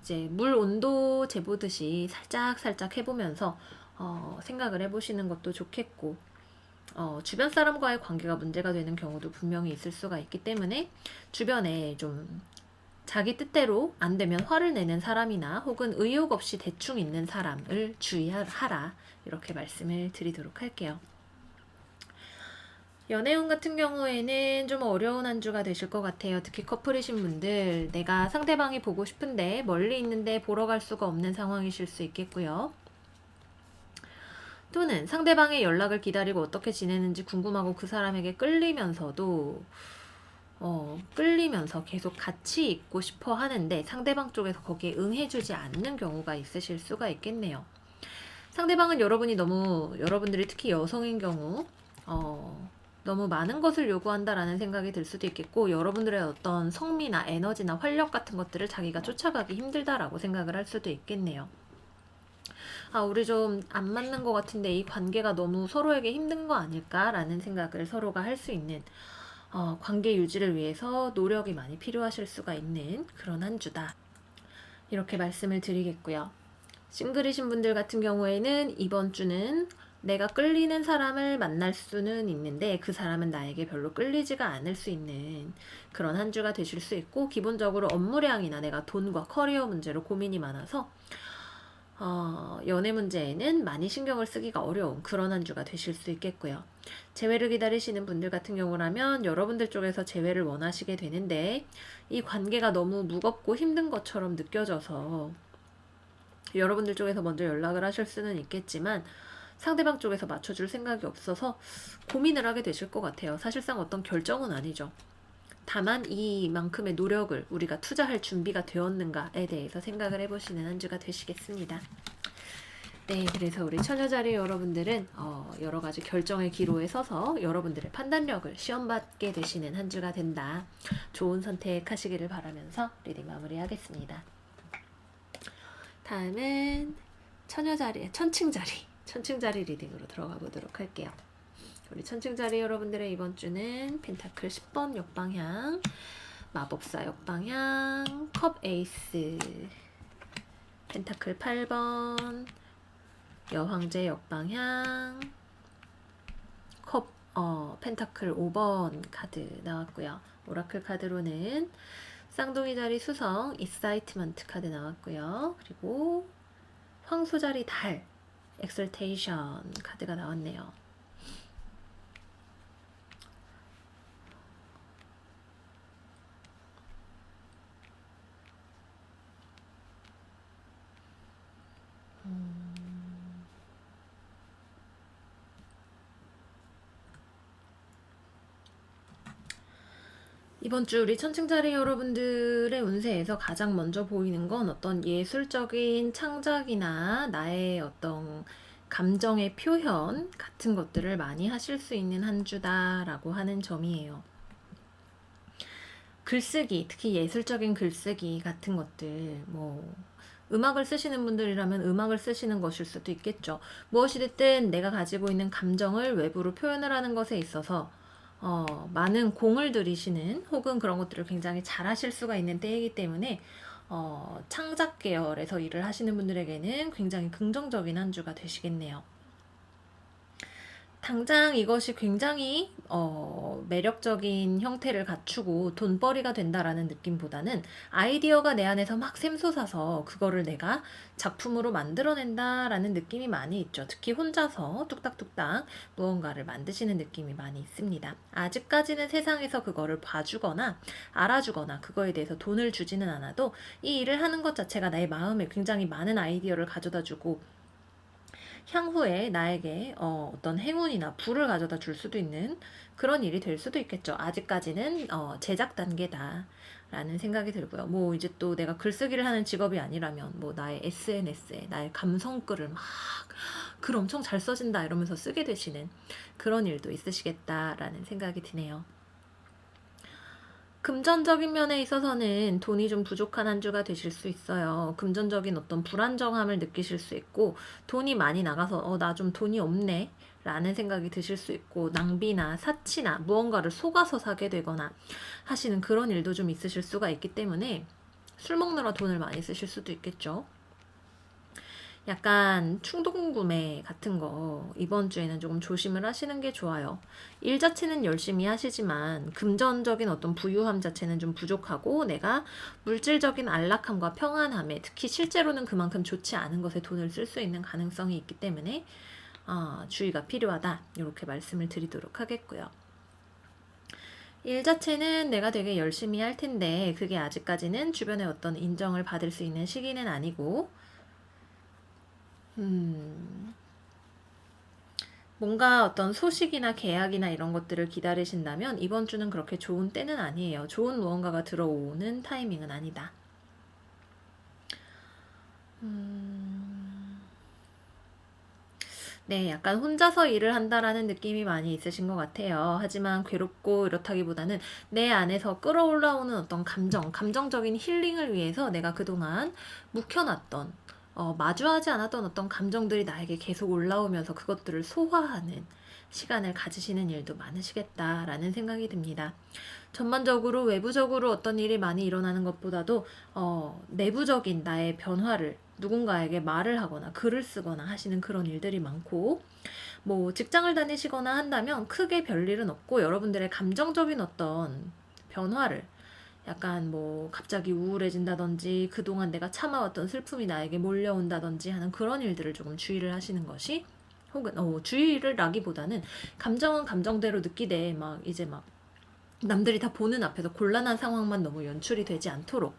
이제 물 온도 재보듯이 살짝 해보면서 생각을 해보시는 것도 좋겠고 주변 사람과의 관계가 문제가 되는 경우도 분명히 있을 수가 있기 때문에 주변에 좀 자기 뜻대로 안 되면 화를 내는 사람이나 혹은 의욕 없이 대충 있는 사람을 주의하라 이렇게 말씀을 드리도록 할게요. 연애운 같은 경우에는 좀 어려운 한 주가 되실 것 같아요. 특히 커플이신 분들 내가 상대방이 보고 싶은데 멀리 있는데 보러 갈 수가 없는 상황이실 수 있겠고요. 또는 상대방의 연락을 기다리고 어떻게 지내는지 궁금하고 그 사람에게 끌리면서도 끌리면서 계속 같이 있고 싶어 하는데 상대방 쪽에서 거기에 응해주지 않는 경우가 있으실 수가 있겠네요. 상대방은 여러분들이 특히 여성인 경우 너무 많은 것을 요구한다라는 생각이 들 수도 있겠고, 여러분들의 어떤 성미나 에너지나 활력 같은 것들을 자기가 쫓아가기 힘들다라고 생각을 할 수도 있겠네요. 아, 우리 좀 안 맞는 것 같은데 이 관계가 너무 서로에게 힘든 거 아닐까라는 생각을 서로가 할 수 있는, 관계 유지를 위해서 노력이 많이 필요하실 수가 있는 그런 한 주다. 이렇게 말씀을 드리겠고요. 싱글이신 분들 같은 경우에는 이번 주는 내가 끌리는 사람을 만날 수는 있는데 그 사람은 나에게 별로 끌리지가 않을 수 있는 그런 한 주가 되실 수 있고, 기본적으로 업무량이나 내가 돈과 커리어 문제로 고민이 많아서 연애 문제에는 많이 신경을 쓰기가 어려운 그런 한 주가 되실 수 있겠고요. 재회를 기다리시는 분들 같은 경우라면 여러분들 쪽에서 재회를 원하시게 되는데, 이 관계가 너무 무겁고 힘든 것처럼 느껴져서 여러분들 쪽에서 먼저 연락을 하실 수는 있겠지만 상대방 쪽에서 맞춰줄 생각이 없어서 고민을 하게 되실 것 같아요. 사실상 어떤 결정은 아니죠. 다만 이만큼의 노력을 우리가 투자할 준비가 되었는가에 대해서 생각을 해보시는 한 주가 되시겠습니다. 네, 그래서 우리 처녀자리 여러분들은 여러 가지 결정의 기로에 서서 여러분들의 판단력을 시험받게 되시는 한 주가 된다. 좋은 선택하시기를 바라면서 리딩 마무리하겠습니다. 다음은 천칭자리 리딩으로 들어가 보도록 할게요. 우리 천칭자리 여러분들의 이번 주는 펜타클 10번 역방향, 마법사 역방향, 컵 에이스, 펜타클 8번, 여황제 역방향, 펜타클 5번 카드 나왔고요. 오라클 카드로는 쌍둥이 자리 수성, 이사이트먼트 카드 나왔고요. 그리고 황소 자리 달, 엑설테이션 카드가 나왔네요. 이번 주 우리 천칭자리 여러분들의 운세에서 가장 먼저 보이는 건 어떤 예술적인 창작이나 나의 어떤 감정의 표현 같은 것들을 많이 하실 수 있는 한 주다라고 하는 점이에요. 글쓰기, 특히 예술적인 글쓰기 같은 것들, 음악을 쓰시는 분들이라면 음악을 쓰시는 것일 수도 있겠죠. 무엇이 됐든 내가 가지고 있는 감정을 외부로 표현을 하는 것에 있어서 많은 공을 들이시는, 혹은 그런 것들을 굉장히 잘 하실 수가 있는 때이기 때문에 창작 계열에서 일을 하시는 분들에게는 굉장히 긍정적인 한 주가 되시겠네요. 당장 이것이 굉장히 매력적인 형태를 갖추고 돈벌이가 된다라는 느낌보다는 아이디어가 내 안에서 막 샘솟아서 그거를 내가 작품으로 만들어낸다라는 느낌이 많이 있죠. 특히 혼자서 뚝딱뚝딱 무언가를 만드시는 느낌이 많이 있습니다. 아직까지는 세상에서 그거를 봐주거나 알아주거나 그거에 대해서 돈을 주지는 않아도 이 일을 하는 것 자체가 나의 마음에 굉장히 많은 아이디어를 가져다주고 향후에 나에게 어떤 행운이나 부를 가져다 줄 수도 있는 그런 일이 될 수도 있겠죠. 아직까지는 제작 단계다 라는 생각이 들고요. 이제 또 내가 글쓰기를 하는 직업이 아니라면 나의 SNS에 나의 감성글을 막 글 엄청 잘 써진다 이러면서 쓰게 되시는 그런 일도 있으시겠다라는 생각이 드네요. 금전적인 면에 있어서는 돈이 좀 부족한 한 주가 되실 수 있어요. 금전적인 어떤 불안정함을 느끼실 수 있고, 돈이 많이 나가서 나 좀 돈이 없네 라는 생각이 드실 수 있고, 낭비나 사치나 무언가를 속아서 사게 되거나 하시는 그런 일도 좀 있으실 수가 있기 때문에 술 먹느라 돈을 많이 쓰실 수도 있겠죠. 약간 충동구매 같은 거 이번 주에는 조금 조심을 하시는 게 좋아요. 일 자체는 열심히 하시지만 금전적인 어떤 부유함 자체는 좀 부족하고, 내가 물질적인 안락함과 평안함에, 특히 실제로는 그만큼 좋지 않은 것에 돈을 쓸 수 있는 가능성이 있기 때문에 주의가 필요하다 이렇게 말씀을 드리도록 하겠고요. 일 자체는 내가 되게 열심히 할 텐데 그게 아직까지는 주변의 어떤 인정을 받을 수 있는 시기는 아니고, 뭔가 어떤 소식이나 계약이나 이런 것들을 기다리신다면 이번 주는 그렇게 좋은 때는 아니에요. 좋은 무언가가 들어오는 타이밍은 아니다. 네, 약간 혼자서 일을 한다라는 느낌이 많이 있으신 것 같아요. 하지만 괴롭고 이렇다기보다는 내 안에서 끌어올라오는 어떤 감정적인 힐링을 위해서 내가 그동안 묵혀놨던, 마주하지 않았던 어떤 감정들이 나에게 계속 올라오면서 그것들을 소화하는 시간을 가지시는 일도 많으시겠다라는 생각이 듭니다. 전반적으로 외부적으로 어떤 일이 많이 일어나는 것보다도 내부적인 나의 변화를 누군가에게 말을 하거나 글을 쓰거나 하시는 그런 일들이 많고, 뭐 직장을 다니시거나 한다면 크게 별일은 없고 여러분들의 감정적인 어떤 변화를, 약간 뭐 갑자기 우울해진다든지 그동안 내가 참아왔던 슬픔이 나에게 몰려온다든지 하는 그런 일들을 조금 주의를 하시는 것이, 혹은 주의를 라기보다는 감정은 감정대로 느끼되 막 이제 막 남들이 다 보는 앞에서 곤란한 상황만 너무 연출이 되지 않도록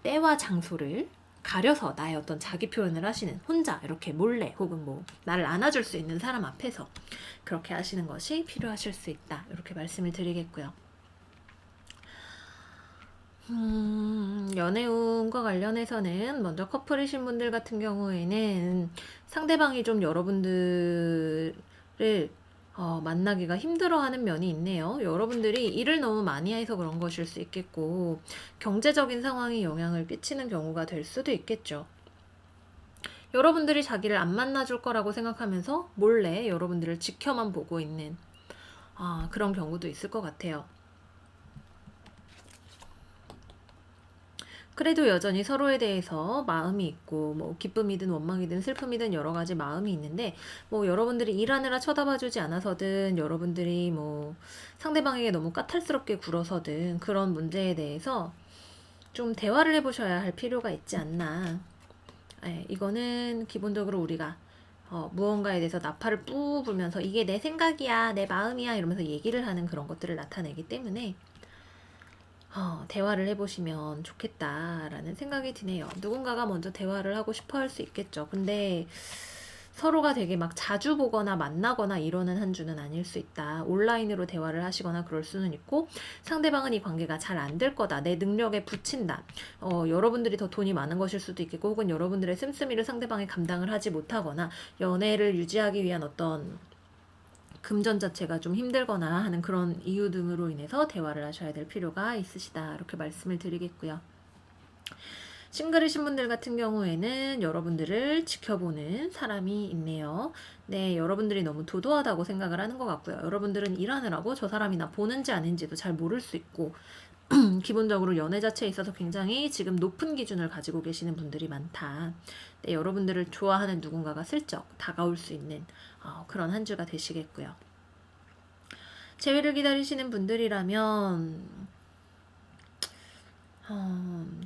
때와 장소를 가려서 나의 어떤 자기 표현을 하시는, 혼자 이렇게 몰래 혹은 뭐 나를 안아줄 수 있는 사람 앞에서 그렇게 하시는 것이 필요하실 수 있다, 이렇게 말씀을 드리겠고요. 연애운과 관련해서는 먼저 커플이신 분들 같은 경우에는 상대방이 좀 여러분들을 만나기가 힘들어하는 면이 있네요. 여러분들이 일을 너무 많이 해서 그런 것일 수 있겠고, 경제적인 상황이 영향을 끼치는 경우가 될 수도 있겠죠. 여러분들이 자기를 안 만나줄 거라고 생각하면서 몰래 여러분들을 지켜만 보고 있는 그런 경우도 있을 것 같아요. 그래도 여전히 서로에 대해서 마음이 있고, 뭐 기쁨이든 원망이든 슬픔이든 여러 가지 마음이 있는데, 뭐 여러분들이 일하느라 쳐다봐주지 않아서든, 여러분들이 뭐 상대방에게 너무 까탈스럽게 굴어서든, 그런 문제에 대해서 좀 대화를 해보셔야 할 필요가 있지 않나. 이거는 기본적으로 우리가 무언가에 대해서 나팔을 뿌 불면서 이게 내 생각이야, 내 마음이야 이러면서 얘기를 하는 그런 것들을 나타내기 때문에 대화를 해보시면 좋겠다라는 생각이 드네요. 누군가가 먼저 대화를 하고 싶어 할 수 있겠죠. 근데 서로가 되게 막 자주 보거나 만나거나 이러는 한 주는 아닐 수 있다. 온라인으로 대화를 하시거나 그럴 수는 있고, 상대방은 이 관계가 잘 안 될 거다, 내 능력에 부친다, 여러분들이 더 돈이 많은 것일 수도 있겠고, 혹은 여러분들의 씀씀이를 상대방이 감당을 하지 못하거나 연애를 유지하기 위한 어떤 금전 자체가 좀 힘들거나 하는 그런 이유 등으로 인해서 대화를 하셔야 될 필요가 있으시다, 이렇게 말씀을 드리겠고요. 싱글이신 분들 같은 경우에는 여러분들을 지켜보는 사람이 있네요. 네, 여러분들이 너무 도도하다고 생각을 하는 것 같고요. 여러분들은 일하느라고 저 사람이 나 보는지 아닌지도 잘 모를 수 있고, 기본적으로 연애 자체에 있어서 굉장히 지금 높은 기준을 가지고 계시는 분들이 많다. 네, 여러분들을 좋아하는 누군가가 슬쩍 다가올 수 있는 그런 한 주가 되시겠고요. 재회를 기다리시는 분들이라면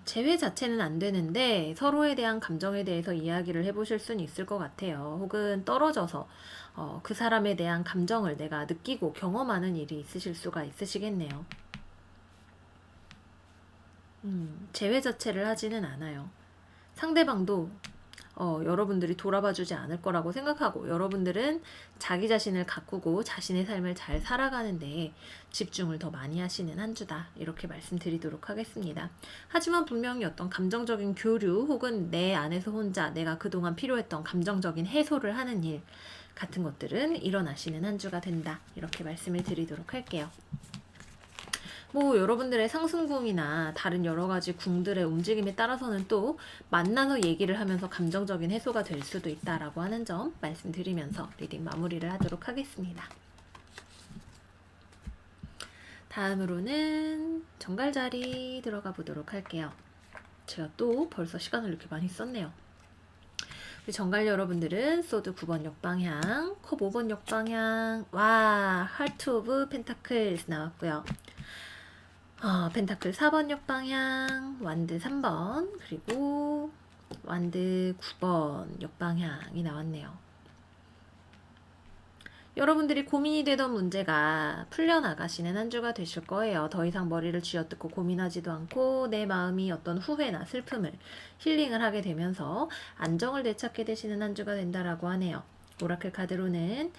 재회 자체는 안 되는데 서로에 대한 감정에 대해서 이야기를 해보실 수는 있을 것 같아요. 혹은 떨어져서 그 사람에 대한 감정을 내가 느끼고 경험하는 일이 있으실 수가 있으시겠네요. 재회 자체를 하지는 않아요. 상대방도 여러분들이 돌아봐주지 않을 거라고 생각하고, 여러분들은 자기 자신을 가꾸고 자신의 삶을 잘 살아가는데 집중을 더 많이 하시는 한 주다, 이렇게 말씀드리도록 하겠습니다. 하지만 분명히 어떤 감정적인 교류 혹은 내 안에서 혼자 내가 그동안 필요했던 감정적인 해소를 하는 일 같은 것들은 일어나시는 한 주가 된다, 이렇게 말씀을 드리도록 할게요. 뭐 여러분들의 상승궁이나 다른 여러 가지 궁들의 움직임에 따라서는 또 만나서 얘기를 하면서 감정적인 해소가 될 수도 있다라고 하는 점 말씀드리면서 리딩 마무리를 하도록 하겠습니다. 다음으로는 정갈자리 들어가 보도록 할게요. 제가 또 벌써 시간을 이렇게 많이 썼네요. 우리 정갈 여러분들은 소드 9번 역방향, 컵 5번 역방향, 와, 하트 오브 펜타클스 나왔고요. 펜타클 4번 역방향, 완드 3번, 그리고 완드 9번 역방향이 나왔네요. 여러분들이 고민이 되던 문제가 풀려나가시는 한 주가 되실 거예요. 더 이상 머리를 쥐어뜯고 고민하지도 않고 내 마음이 어떤 후회나 슬픔을 힐링을 하게 되면서 안정을 되찾게 되시는 한 주가 된다라고 하네요. 오라클 카드로는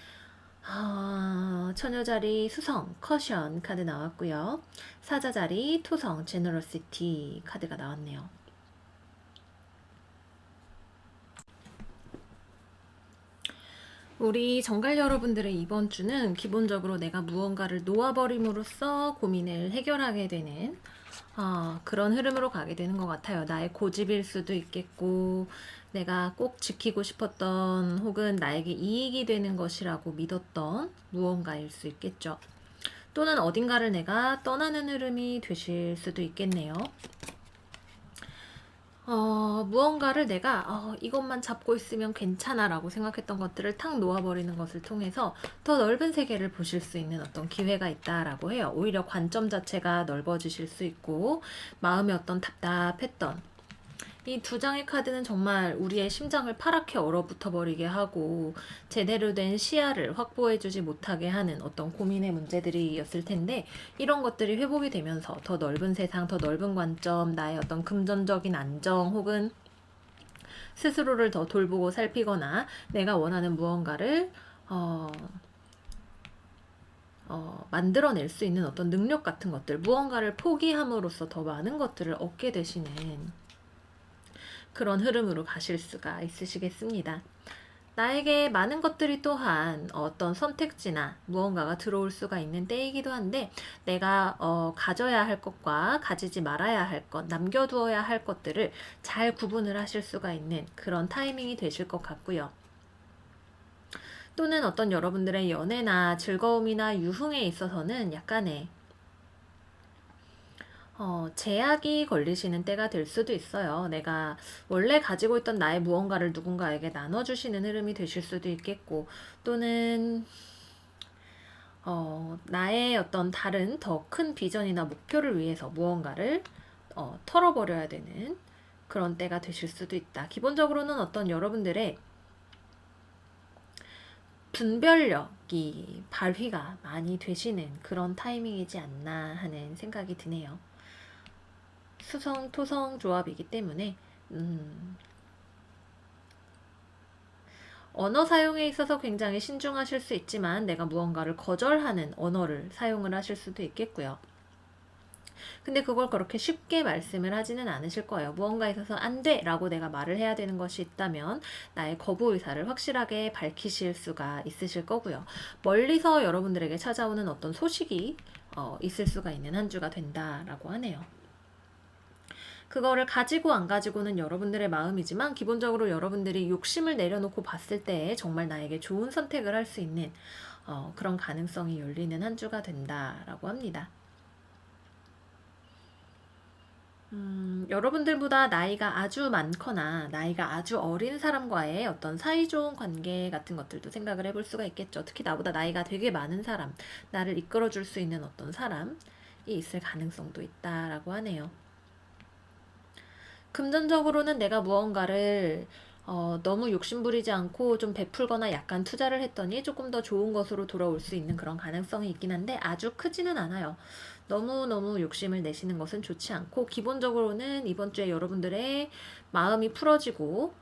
처녀자리 수성, 커션 카드 나왔고요. 사자자리 토성, 제너러시티 카드가 나왔네요. 우리 정갈 여러분들의 이번 주는 기본적으로 내가 무언가를 놓아버림으로써 고민을 해결하게 되는 그런 흐름으로 가게 되는 것 같아요. 나의 고집일 수도 있겠고, 내가 꼭 지키고 싶었던 혹은 나에게 이익이 되는 것이라고 믿었던 무언가일 수 있겠죠. 또는 어딘가를 내가 떠나는 흐름이 되실 수도 있겠네요. 무언가를 내가 이것만 잡고 있으면 괜찮아 라고 생각했던 것들을 탁 놓아버리는 것을 통해서 더 넓은 세계를 보실 수 있는 어떤 기회가 있다라고 해요. 오히려 관점 자체가 넓어지실 수 있고, 마음의 어떤 답답했던 이 두 장의 카드는 정말 우리의 심장을 파랗게 얼어붙어 버리게 하고 제대로 된 시야를 확보해주지 못하게 하는 어떤 고민의 문제들이었을 텐데, 이런 것들이 회복이 되면서 더 넓은 세상, 더 넓은 관점, 나의 어떤 금전적인 안정 혹은 스스로를 더 돌보고 살피거나 내가 원하는 무언가를 만들어낼 수 있는 어떤 능력 같은 것들, 무언가를 포기함으로써 더 많은 것들을 얻게 되시는 그런 흐름으로 가실 수가 있으시겠습니다. 나에게 많은 것들이 또한 어떤 선택지나 무언가가 들어올 수가 있는 때이기도 한데, 내가 가져야 할 것과 가지지 말아야 할 것, 남겨두어야 할 것들을 잘 구분을 하실 수가 있는 그런 타이밍이 되실 것 같고요. 또는 어떤 여러분들의 연애나 즐거움이나 유흥에 있어서는 약간의 제약이 걸리시는 때가 될 수도 있어요. 내가 원래 가지고 있던 나의 무언가를 누군가에게 나눠주시는 흐름이 되실 수도 있겠고, 또는 나의 어떤 다른 더 큰 비전이나 목표를 위해서 무언가를 털어버려야 되는 그런 때가 되실 수도 있다. 기본적으로는 어떤 여러분들의 분별력이 발휘가 많이 되시는 그런 타이밍이지 않나 하는 생각이 드네요. 수성, 토성 조합이기 때문에 언어 사용에 있어서 굉장히 신중하실 수 있지만, 내가 무언가를 거절하는 언어를 사용을 하실 수도 있겠고요. 근데 그걸 그렇게 쉽게 말씀을 하지는 않으실 거예요. 무언가에 있어서 안 돼! 라고 내가 말을 해야 되는 것이 있다면 나의 거부 의사를 확실하게 밝히실 수가 있으실 거고요. 멀리서 여러분들에게 찾아오는 어떤 소식이 있을 수가 있는 한 주가 된다라고 하네요. 그거를 가지고 안 가지고는 여러분들의 마음이지만, 기본적으로 여러분들이 욕심을 내려놓고 봤을 때 정말 나에게 좋은 선택을 할 수 있는 그런 가능성이 열리는 한 주가 된다라고 합니다. 여러분들보다 나이가 아주 많거나 나이가 아주 어린 사람과의 어떤 사이좋은 관계 같은 것들도 생각을 해볼 수가 있겠죠. 특히 나보다 나이가 되게 많은 사람, 나를 이끌어줄 수 있는 어떤 사람이 있을 가능성도 있다라고 하네요. 금전적으로는 내가 무언가를 너무 욕심부리지 않고 좀 베풀거나 약간 투자를 했더니 조금 더 좋은 것으로 돌아올 수 있는 그런 가능성이 있긴 한데, 아주 크지는 않아요. 너무너무 욕심을 내시는 것은 좋지 않고, 기본적으로는 이번 주에 여러분들의 마음이 풀어지고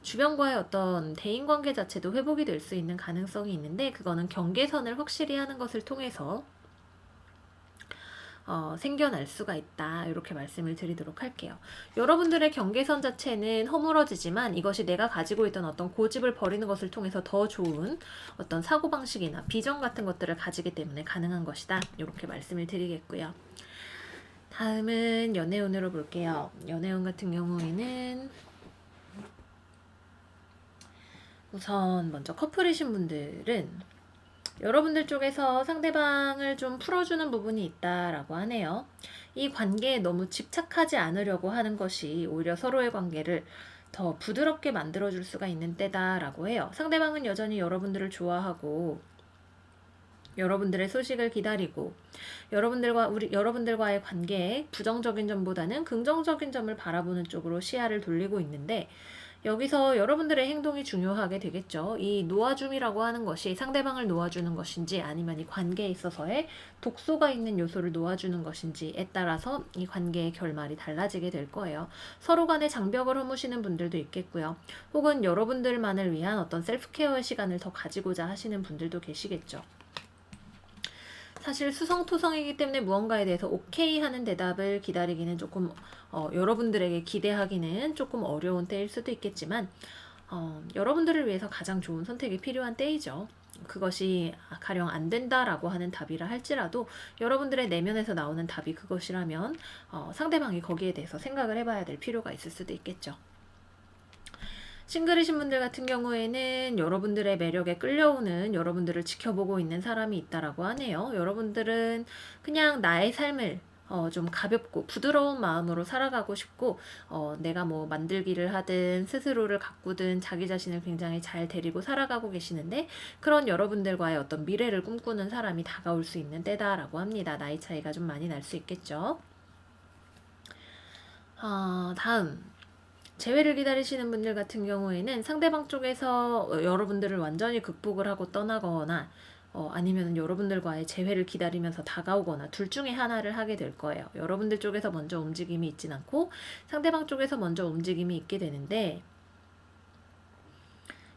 주변과의 어떤 대인관계 자체도 회복이 될 수 있는 가능성이 있는데, 그거는 경계선을 확실히 하는 것을 통해서 생겨날 수가 있다, 이렇게 말씀을 드리도록 할게요. 여러분들의 경계선 자체는 허물어지지만 이것이 내가 가지고 있던 어떤 고집을 버리는 것을 통해서 더 좋은 어떤 사고방식이나 비전 같은 것들을 가지기 때문에 가능한 것이다, 이렇게 말씀을 드리겠고요. 다음은 연애운으로 볼게요. 연애운 같은 경우에는 우선 먼저 커플이신 분들은 여러분들 쪽에서 상대방을 좀 풀어주는 부분이 있다라고 하네요. 이 관계에 너무 집착하지 않으려고 하는 것이 오히려 서로의 관계를 더 부드럽게 만들어줄 수가 있는 때다라고 해요. 상대방은 여전히 여러분들을 좋아하고 여러분들의 소식을 기다리고, 여러분들과의 관계에 부정적인 점보다는 긍정적인 점을 바라보는 쪽으로 시야를 돌리고 있는데, 여기서 여러분들의 행동이 중요하게 되겠죠. 이 놓아줌이라고 하는 것이 상대방을 놓아주는 것인지, 아니면 이 관계에 있어서의 독소가 있는 요소를 놓아주는 것인지에 따라서 이 관계의 결말이 달라지게 될 거예요. 서로 간에 장벽을 허무시는 분들도 있겠고요. 혹은 여러분들만을 위한 어떤 셀프케어의 시간을 더 가지고자 하시는 분들도 계시겠죠. 사실 수성토성이기 때문에 무언가에 대해서 오케이 하는 대답을 기다리기는 조금 여러분들에게 기대하기는 조금 어려운 때일 수도 있겠지만, 여러분들을 위해서 가장 좋은 선택이 필요한 때이죠. 그것이 가령 안 된다라고 하는 답이라 할지라도 여러분들의 내면에서 나오는 답이 그것이라면 상대방이 거기에 대해서 생각을 해봐야 될 필요가 있을 수도 있겠죠. 싱글이신 분들 같은 경우에는 여러분들의 매력에 끌려오는, 여러분들을 지켜보고 있는 사람이 있다라고 하네요. 여러분들은 그냥 나의 삶을 좀 가볍고 부드러운 마음으로 살아가고 싶고, 내가 뭐 만들기를 하든 스스로를 가꾸든 자기 자신을 굉장히 잘 데리고 살아가고 계시는데, 그런 여러분들과의 어떤 미래를 꿈꾸는 사람이 다가올 수 있는 때다라고 합니다. 나이 차이가 좀 많이 날 수 있겠죠. 다음. 재회를 기다리시는 분들 같은 경우에는 상대방 쪽에서 여러분들을 완전히 극복을 하고 떠나거나 아니면 여러분들과의 재회를 기다리면서 다가오거나 둘 중에 하나를 하게 될 거예요. 여러분들 쪽에서 먼저 움직임이 있진 않고 상대방 쪽에서 먼저 움직임이 있게 되는데,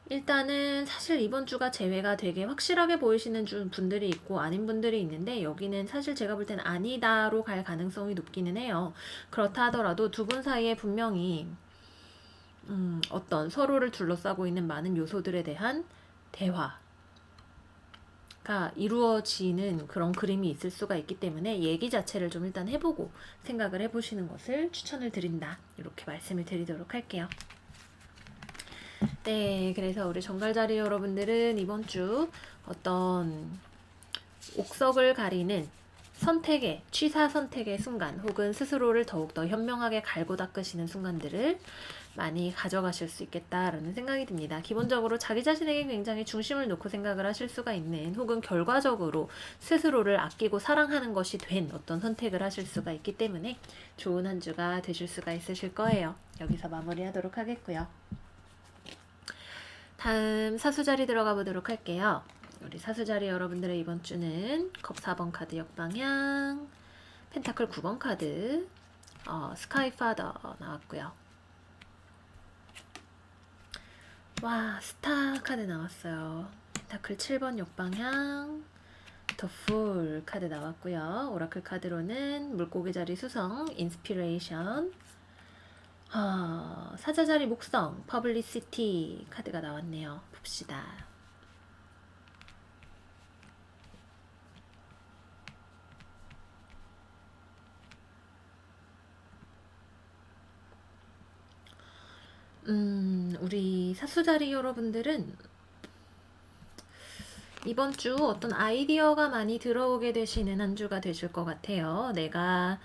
일단은 사실 이번 주가 재회가 되게 확실하게 보이시는 분들이 있고 아닌 분들이 있는데, 여기는 사실 제가 볼 때는 아니다로 갈 가능성이 높기는 해요. 그렇다 하더라도 두 분 사이에 분명히 어떤 서로를 둘러싸고 있는 많은 요소들에 대한 대화가 이루어지는 그런 그림이 있을 수가 있기 때문에 얘기 자체를 좀 일단 해보고 생각을 해보시는 것을 추천을 드린다, 이렇게 말씀을 드리도록 할게요. 네, 그래서 우리 정갈자리 여러분들은 이번 주 어떤 옥석을 가리는 선택의, 취사 선택의 순간, 혹은 스스로를 더욱더 현명하게 갈고 닦으시는 순간들을 많이 가져가실 수 있겠다라는 생각이 듭니다. 기본적으로 자기 자신에게 굉장히 중심을 놓고 생각을 하실 수가 있는, 혹은 결과적으로 스스로를 아끼고 사랑하는 것이 된 어떤 선택을 하실 수가 있기 때문에 좋은 한 주가 되실 수가 있으실 거예요. 여기서 마무리하도록 하겠고요. 다음 사수자리 들어가 보도록 할게요. 우리 사수자리 여러분들의 이번 주는 컵 4번 카드 역방향, 펜타클 9번 카드, 스카이 파더 나왔고요. 와, 스타 카드 나왔어요. 펜타클 7번 역방향, 더 풀 카드 나왔고요. 오라클 카드로는 물고기 자리 수성, 인스피레이션, 사자자리 목성, 퍼블리시티 카드가 나왔네요. 봅시다. 우리 사수자리 여러분들은 이번 주 어떤 아이디어가 많이 들어오게 되시는 한 주가 되실 것 같아요. 내가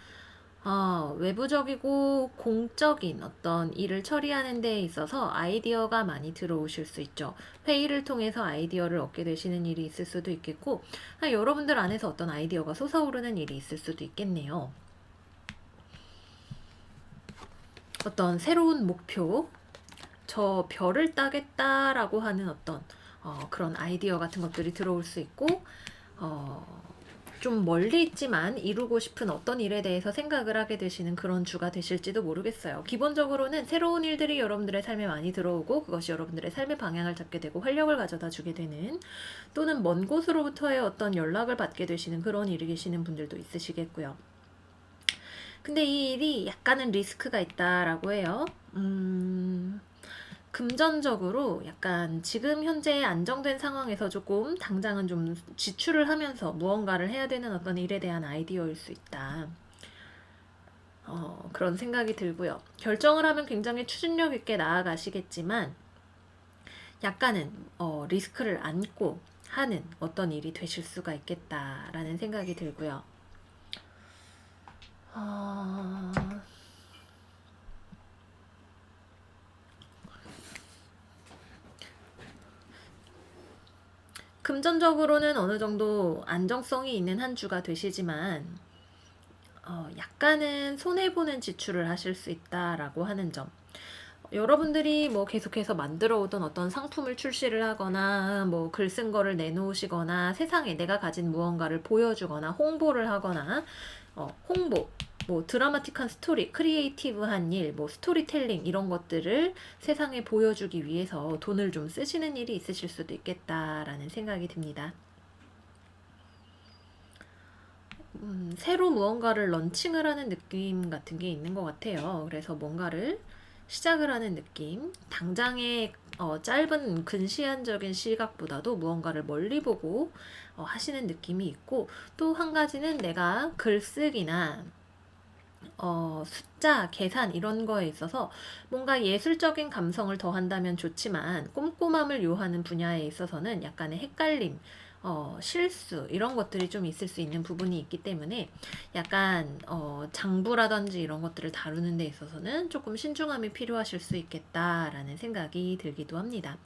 외부적이고 공적인 어떤 일을 처리하는 데 있어서 아이디어가 많이 들어오실 수 있죠. 회의를 통해서 아이디어를 얻게 되시는 일이 있을 수도 있겠고, 여러분들 안에서 어떤 아이디어가 솟아오르는 일이 있을 수도 있겠네요. 어떤 새로운 목표, 저 별을 따겠다라고 하는 어떤 그런 아이디어 같은 것들이 들어올 수 있고, 좀 멀리 있지만 이루고 싶은 어떤 일에 대해서 생각을 하게 되시는 그런 주가 되실지도 모르겠어요. 기본적으로는 새로운 일들이 여러분들의 삶에 많이 들어오고, 그것이 여러분들의 삶의 방향을 잡게 되고 활력을 가져다 주게 되는, 또는 먼 곳으로부터의 어떤 연락을 받게 되시는 그런 일이 계시는 분들도 있으시겠고요. 근데 이 일이 약간은 리스크가 있다라고 해요. 금전적으로 약간 지금 현재 안정된 상황에서 조금 당장은 좀 지출을 하면서 무언가를 해야 되는 어떤 일에 대한 아이디어일 수 있다. 그런 생각이 들고요. 결정을 하면 굉장히 추진력 있게 나아가시겠지만 약간은 리스크를 안고 하는 어떤 일이 되실 수가 있겠다라는 생각이 들고요. 금전적으로는 어느 정도 안정성이 있는 한 주가 되시지만 약간은 손해보는 지출을 하실 수 있다라고 하는 점. 여러분들이 뭐 계속해서 만들어 오던 어떤 상품을 출시를 하거나 뭐 글 쓴 거를 내놓으시거나 세상에 내가 가진 무언가를 보여주거나 홍보를 하거나 홍보, 뭐 드라마틱한 스토리, 크리에이티브한 일, 뭐 스토리텔링 이런 것들을 세상에 보여주기 위해서 돈을 좀 쓰시는 일이 있으실 수도 있겠다라는 생각이 듭니다. 새로 무언가를 런칭을 하는 느낌 같은 게 있는 것 같아요. 그래서 뭔가를 시작을 하는 느낌, 당장의 짧은 근시안적인 시각보다도 무언가를 멀리 보고 하시는 느낌이 있고, 또 한 가지는 내가 글쓰기나 숫자, 계산 이런 거에 있어서 뭔가 예술적인 감성을 더한다면 좋지만 꼼꼼함을 요하는 분야에 있어서는 약간의 헷갈림, 실수 이런 것들이 좀 있을 수 있는 부분이 있기 때문에 약간 장부라든지 이런 것들을 다루는 데 있어서는 조금 신중함이 필요하실 수 있겠다라는 생각이 들기도 합니다.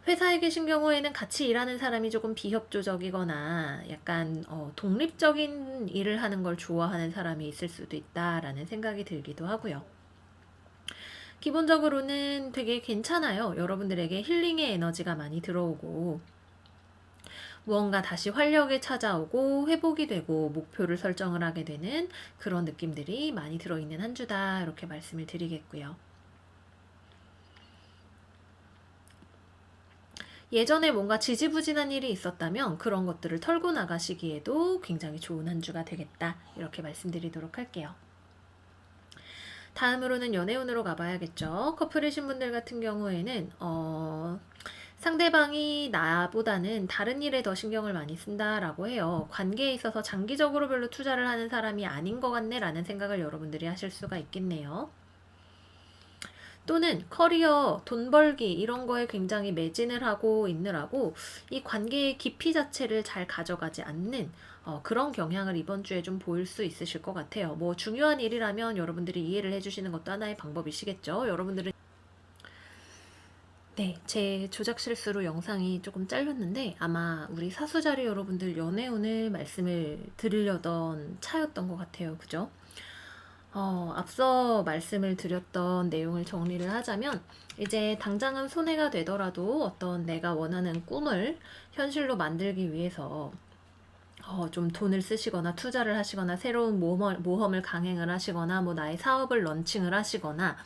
회사에 계신 경우에는 같이 일하는 사람이 조금 비협조적이거나 약간 독립적인 일을 하는 걸 좋아하는 사람이 있을 수도 있다라는 생각이 들기도 하고요. 기본적으로는 되게 괜찮아요. 여러분들에게 힐링의 에너지가 많이 들어오고 무언가 다시 활력이 찾아오고 회복이 되고 목표를 설정을 하게 되는 그런 느낌들이 많이 들어있는 한 주다, 이렇게 말씀을 드리겠고요. 예전에 뭔가 지지부진한 일이 있었다면 그런 것들을 털고 나가시기에도 굉장히 좋은 한 주가 되겠다, 이렇게 말씀드리도록 할게요. 다음으로는 연애운으로 가봐야겠죠. 커플이신 분들 같은 경우에는 상대방이 나보다는 다른 일에 더 신경을 많이 쓴다라고 해요. 관계에 있어서 장기적으로 별로 투자를 하는 사람이 아닌 것 같네 라는 생각을 여러분들이 하실 수가 있겠네요. 또는 커리어, 돈 벌기 이런 거에 굉장히 매진을 하고 있느라고 이 관계의 깊이 자체를 잘 가져가지 않는 그런 경향을 이번 주에 좀 보일 수 있으실 것 같아요. 뭐 중요한 일이라면 여러분들이 이해를 해주시는 것도 하나의 방법이시겠죠. 여러분들은 네, 제 조작 실수로 영상이 조금 잘렸는데 아마 우리 사수자리 여러분들 연애운을 말씀을 드리려던 차였던 것 같아요. 그죠? 앞서 말씀을 드렸던 내용을 정리를 하자면 이제 당장은 손해가 되더라도 어떤 내가 원하는 꿈을 현실로 만들기 위해서 좀 돈을 쓰시거나 투자를 하시거나 새로운 모험을 강행을 하시거나 뭐 나의 사업을 런칭을 하시거나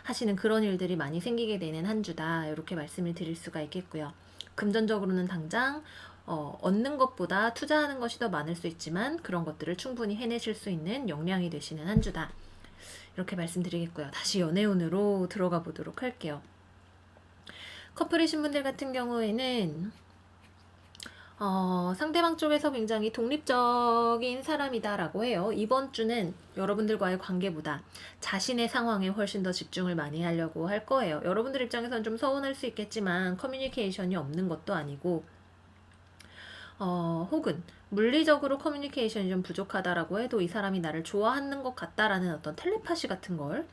하시는 그런 일들이 많이 생기게 되는 한 주다, 이렇게 말씀을 드릴 수가 있겠고요. 금전적으로는 당장 얻는 것보다 투자하는 것이 더 많을 수 있지만 그런 것들을 충분히 해내실 수 있는 역량이 되시는 한 주다, 이렇게 말씀드리겠고요. 다시 연애운으로 들어가 보도록 할게요. 커플이신 분들 같은 경우에는 상대방 쪽에서 굉장히 독립적인 사람이다라고 해요. 이번 주는 여러분들과의 관계보다 자신의 상황에 훨씬 더 집중을 많이 하려고 할 거예요. 여러분들 입장에서는 좀 서운할 수 있겠지만 커뮤니케이션이 없는 것도 아니고 혹은 물리적으로 커뮤니케이션이 좀 부족하다라고 해도 이 사람이 나를 좋아하는 것 같다라는 어떤 텔레파시 같은 걸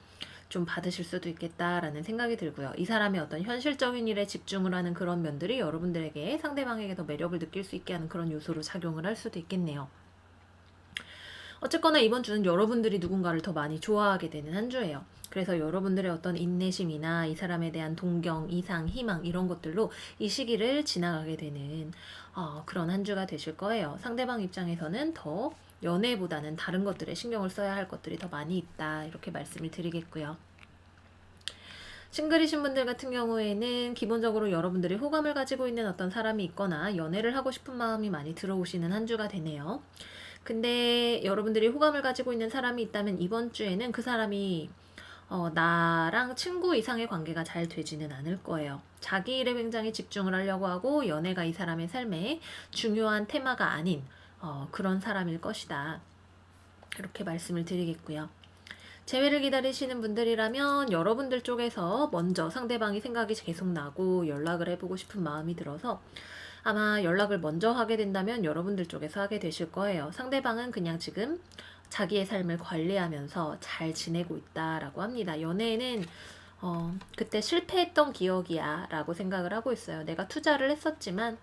좀 받으실 수도 있겠다라는 생각이 들고요. 이 사람의 어떤 현실적인 일에 집중을 하는 그런 면들이 여러분들에게, 상대방에게 더 매력을 느낄 수 있게 하는 그런 요소로 작용을 할 수도 있겠네요. 어쨌거나 이번 주는 여러분들이 누군가를 더 많이 좋아하게 되는 한 주예요. 그래서 여러분들의 어떤 인내심이나 이 사람에 대한 동경, 이상, 희망 이런 것들로 이 시기를 지나가게 되는 그런 한 주가 되실 거예요. 상대방 입장에서는 더 연애보다는 다른 것들에 신경을 써야 할 것들이 더 많이 있다, 이렇게 말씀을 드리겠고요. 싱글이신 분들 같은 경우에는 기본적으로 여러분들이 호감을 가지고 있는 어떤 사람이 있거나 연애를 하고 싶은 마음이 많이 들어오시는 한 주가 되네요. 근데 여러분들이 호감을 가지고 있는 사람이 있다면 이번 주에는 그 사람이 나랑 친구 이상의 관계가 잘 되지는 않을 거예요. 자기 일에 굉장히 집중을 하려고 하고 연애가 이 사람의 삶에 중요한 테마가 아닌 그런 사람일 것이다, 이렇게 말씀을 드리겠고요. 재회를 기다리시는 분들이라면 여러분들 쪽에서 먼저 상대방이 생각이 계속 나고 연락을 해보고 싶은 마음이 들어서 아마 연락을 먼저 하게 된다면 여러분들 쪽에서 하게 되실 거예요. 상대방은 그냥 지금 자기의 삶을 관리하면서 잘 지내고 있다라고 합니다. 연애에는 그때 실패했던 기억이야 라고 생각을 하고 있어요. 내가 투자를 했었지만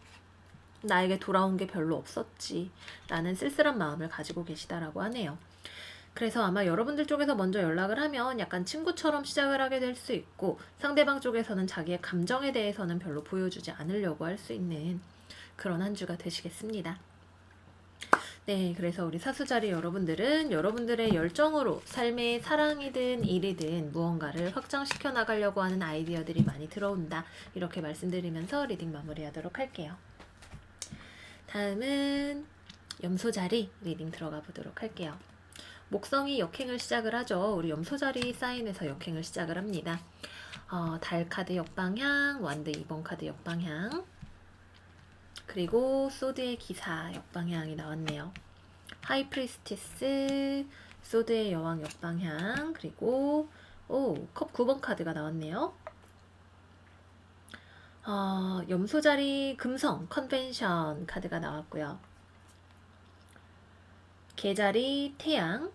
나에게 돌아온 게 별로 없었지 라는 쓸쓸한 마음을 가지고 계시다라고 하네요. 그래서 아마 여러분들 쪽에서 먼저 연락을 하면 약간 친구처럼 시작을 하게 될 수 있고, 상대방 쪽에서는 자기의 감정에 대해서는 별로 보여주지 않으려고 할 수 있는 그런 한 주가 되시겠습니다. 네, 그래서 우리 사수자리 여러분들은 여러분들의 열정으로 삶의 사랑이든 일이든 무언가를 확장시켜 나가려고 하는 아이디어들이 많이 들어온다, 이렇게 말씀드리면서 리딩 마무리하도록 할게요. 다음은 염소자리 리딩 들어가 보도록 할게요. 목성이 역행을 시작을 하죠. 우리 염소자리 사인에서 역행을 시작을 합니다. 달 카드 역방향, 완드 2번 카드 역방향, 그리고 소드의 기사 역방향이 나왔네요. 하이프리스티스, 소드의 여왕 역방향, 그리고 컵 9번 카드가 나왔네요. 염소자리 금성 컨벤션 카드가 나왔고요. 개자리 태양,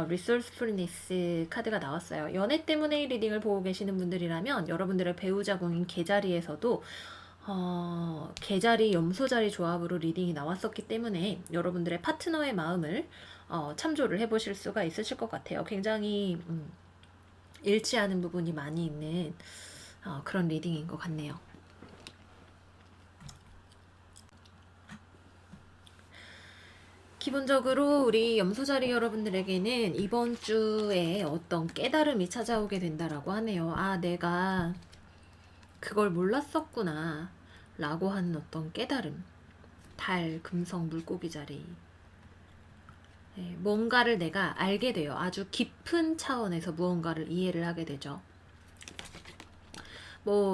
리소스풀니스 카드가 나왔어요. 연애 때문에 이 리딩을 보고 계시는 분들이라면 여러분들의 배우자궁인 개자리에서도 개자리, 염소자리 조합으로 리딩이 나왔었기 때문에 여러분들의 파트너의 마음을 참조를 해보실 수가 있으실 것 같아요. 굉장히 일치하는 부분이 많이 있는 그런 리딩인 것 같네요. 기본적으로 우리 염소자리 여러분들에게는 이번 주에 어떤 깨달음이 찾아오게 된다라고 하네요. 내가 그걸 몰랐었구나 라고 하는 어떤 깨달음. 달, 금성, 물고기 자리. 뭔가를 내가 알게 돼요. 아주 깊은 차원에서 무언가를 이해를 하게 되죠.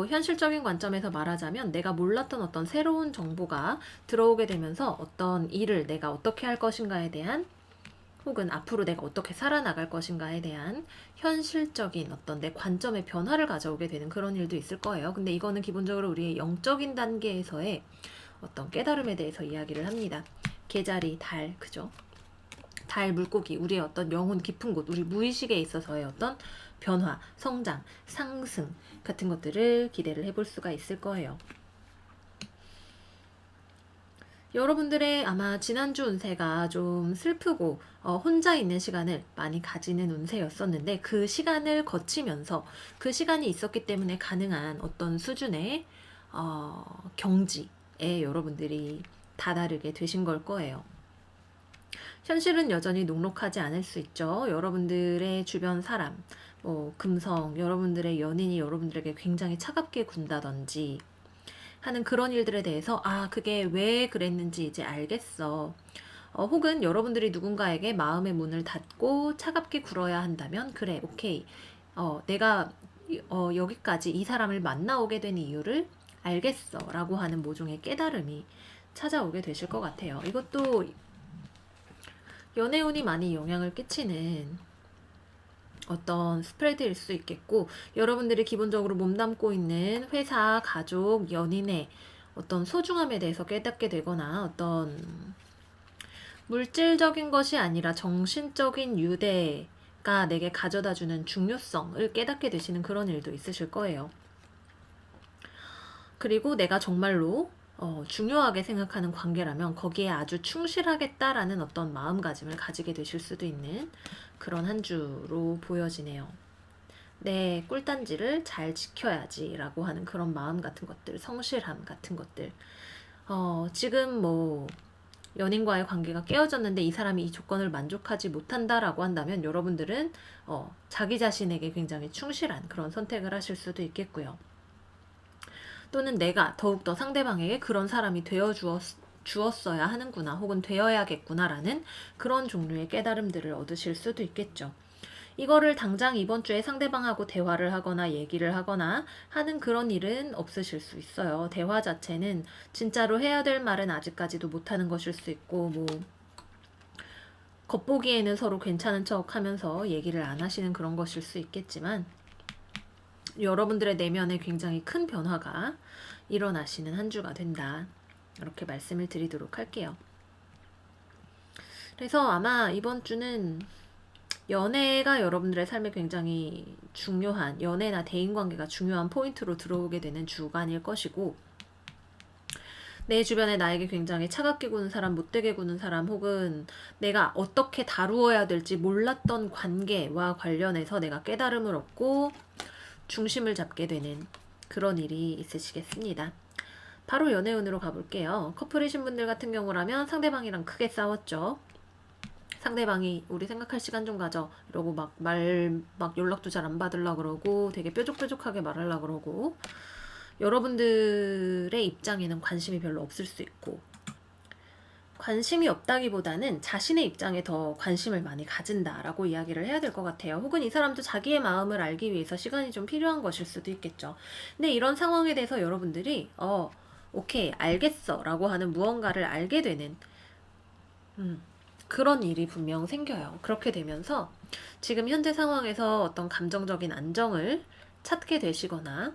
현실적인 관점에서 말하자면 내가 몰랐던 어떤 새로운 정보가 들어오게 되면서 어떤 일을 내가 어떻게 할 것인가에 대한, 혹은 앞으로 내가 어떻게 살아나갈 것인가에 대한 현실적인 어떤 내 관점의 변화를 가져오게 되는 그런 일도 있을 거예요. 근데 이거는 기본적으로 우리의 영적인 단계에서의 어떤 깨달음에 대해서 이야기를 합니다. 개자리, 달, 그죠? 달, 물고기, 우리의 어떤 영혼 깊은 곳, 우리 무의식에 있어서의 어떤 변화, 성장, 상승 같은 것들을 기대를 해볼 수가 있을 거예요. 여러분들의 아마 지난주 운세가 좀 슬프고 혼자 있는 시간을 많이 가지는 운세였었는데, 그 시간을 거치면서 그 시간이 있었기 때문에 가능한 어떤 수준의 경지에 여러분들이 다다르게 되신 걸 거예요. 현실은 여전히 녹록하지 않을 수 있죠. 여러분들의 주변 사람, 금성, 여러분들의 연인이 여러분들에게 굉장히 차갑게 군다든지 하는 그런 일들에 대해서 그게 왜 그랬는지 이제 알겠어. 혹은 여러분들이 누군가에게 마음의 문을 닫고 차갑게 굴어야 한다면, 그래, 오케이. 내가 여기까지 이 사람을 만나오게 된 이유를 알겠어 라고 하는 모종의 깨달음이 찾아오게 되실 것 같아요. 이것도 연애운이 많이 영향을 끼치는 어떤 스프레드일 수 있겠고, 여러분들이 기본적으로 몸담고 있는 회사, 가족, 연인의 어떤 소중함에 대해서 깨닫게 되거나, 어떤 물질적인 것이 아니라 정신적인 유대가 내게 가져다주는 중요성을 깨닫게 되시는 그런 일도 있으실 거예요. 그리고 내가 정말로 중요하게 생각하는 관계라면 거기에 아주 충실하겠다라는 어떤 마음가짐을 가지게 되실 수도 있는 그런 한 주로 보여지네요. 내 꿀단지를 잘 지켜야지 라고 하는 그런 마음 같은 것들, 성실함 같은 것들. 지금 연인과의 관계가 깨어졌는데 이 사람이 이 조건을 만족하지 못한다라고 한다면 여러분들은 자기 자신에게 굉장히 충실한 그런 선택을 하실 수도 있겠고요. 또는 내가 더욱더 상대방에게 그런 사람이 되어 주었어야 하는구나, 혹은 되어야겠구나라는 그런 종류의 깨달음들을 얻으실 수도 있겠죠. 이거를 당장 이번 주에 상대방하고 대화를 하거나 얘기를 하거나 하는 그런 일은 없으실 수 있어요. 대화 자체는 진짜로 해야 될 말은 아직까지도 못하는 것일 수 있고, 겉보기에는 서로 괜찮은 척 하면서 얘기를 안 하시는 그런 것일 수 있겠지만, 여러분들의 내면에 굉장히 큰 변화가 일어나시는 한 주가 된다, 이렇게 말씀을 드리도록 할게요. 그래서 아마 이번 주는 연애가 여러분들의 삶에 굉장히 중요한, 연애나 대인관계가 중요한 포인트로 들어오게 되는 주간일 것이고, 내 주변에 나에게 굉장히 차갑게 구는 사람, 못되게 구는 사람, 혹은 내가 어떻게 다루어야 될지 몰랐던 관계와 관련해서 내가 깨달음을 얻고 중심을 잡게 되는 그런 일이 있으시겠습니다. 바로 연애운으로 가볼게요. 커플이신 분들 같은 경우라면 상대방이랑 크게 싸웠죠. 상대방이 우리 생각할 시간 좀 가져 이러고 막 연락도 잘 안 받으려고 그러고 되게 뾰족뾰족하게 말하려고 그러고, 여러분들의 입장에는 관심이 별로 없을 수 있고, 관심이 없다기보다는 자신의 입장에 더 관심을 많이 가진다라고 이야기를 해야 될 것 같아요. 혹은 이 사람도 자기의 마음을 알기 위해서 시간이 좀 필요한 것일 수도 있겠죠. 근데 이런 상황에 대해서 여러분들이 오케이, 알겠어 라고 하는 무언가를 알게 되는 그런 일이 분명 생겨요. 그렇게 되면서 지금 현재 상황에서 어떤 감정적인 안정을 찾게 되시거나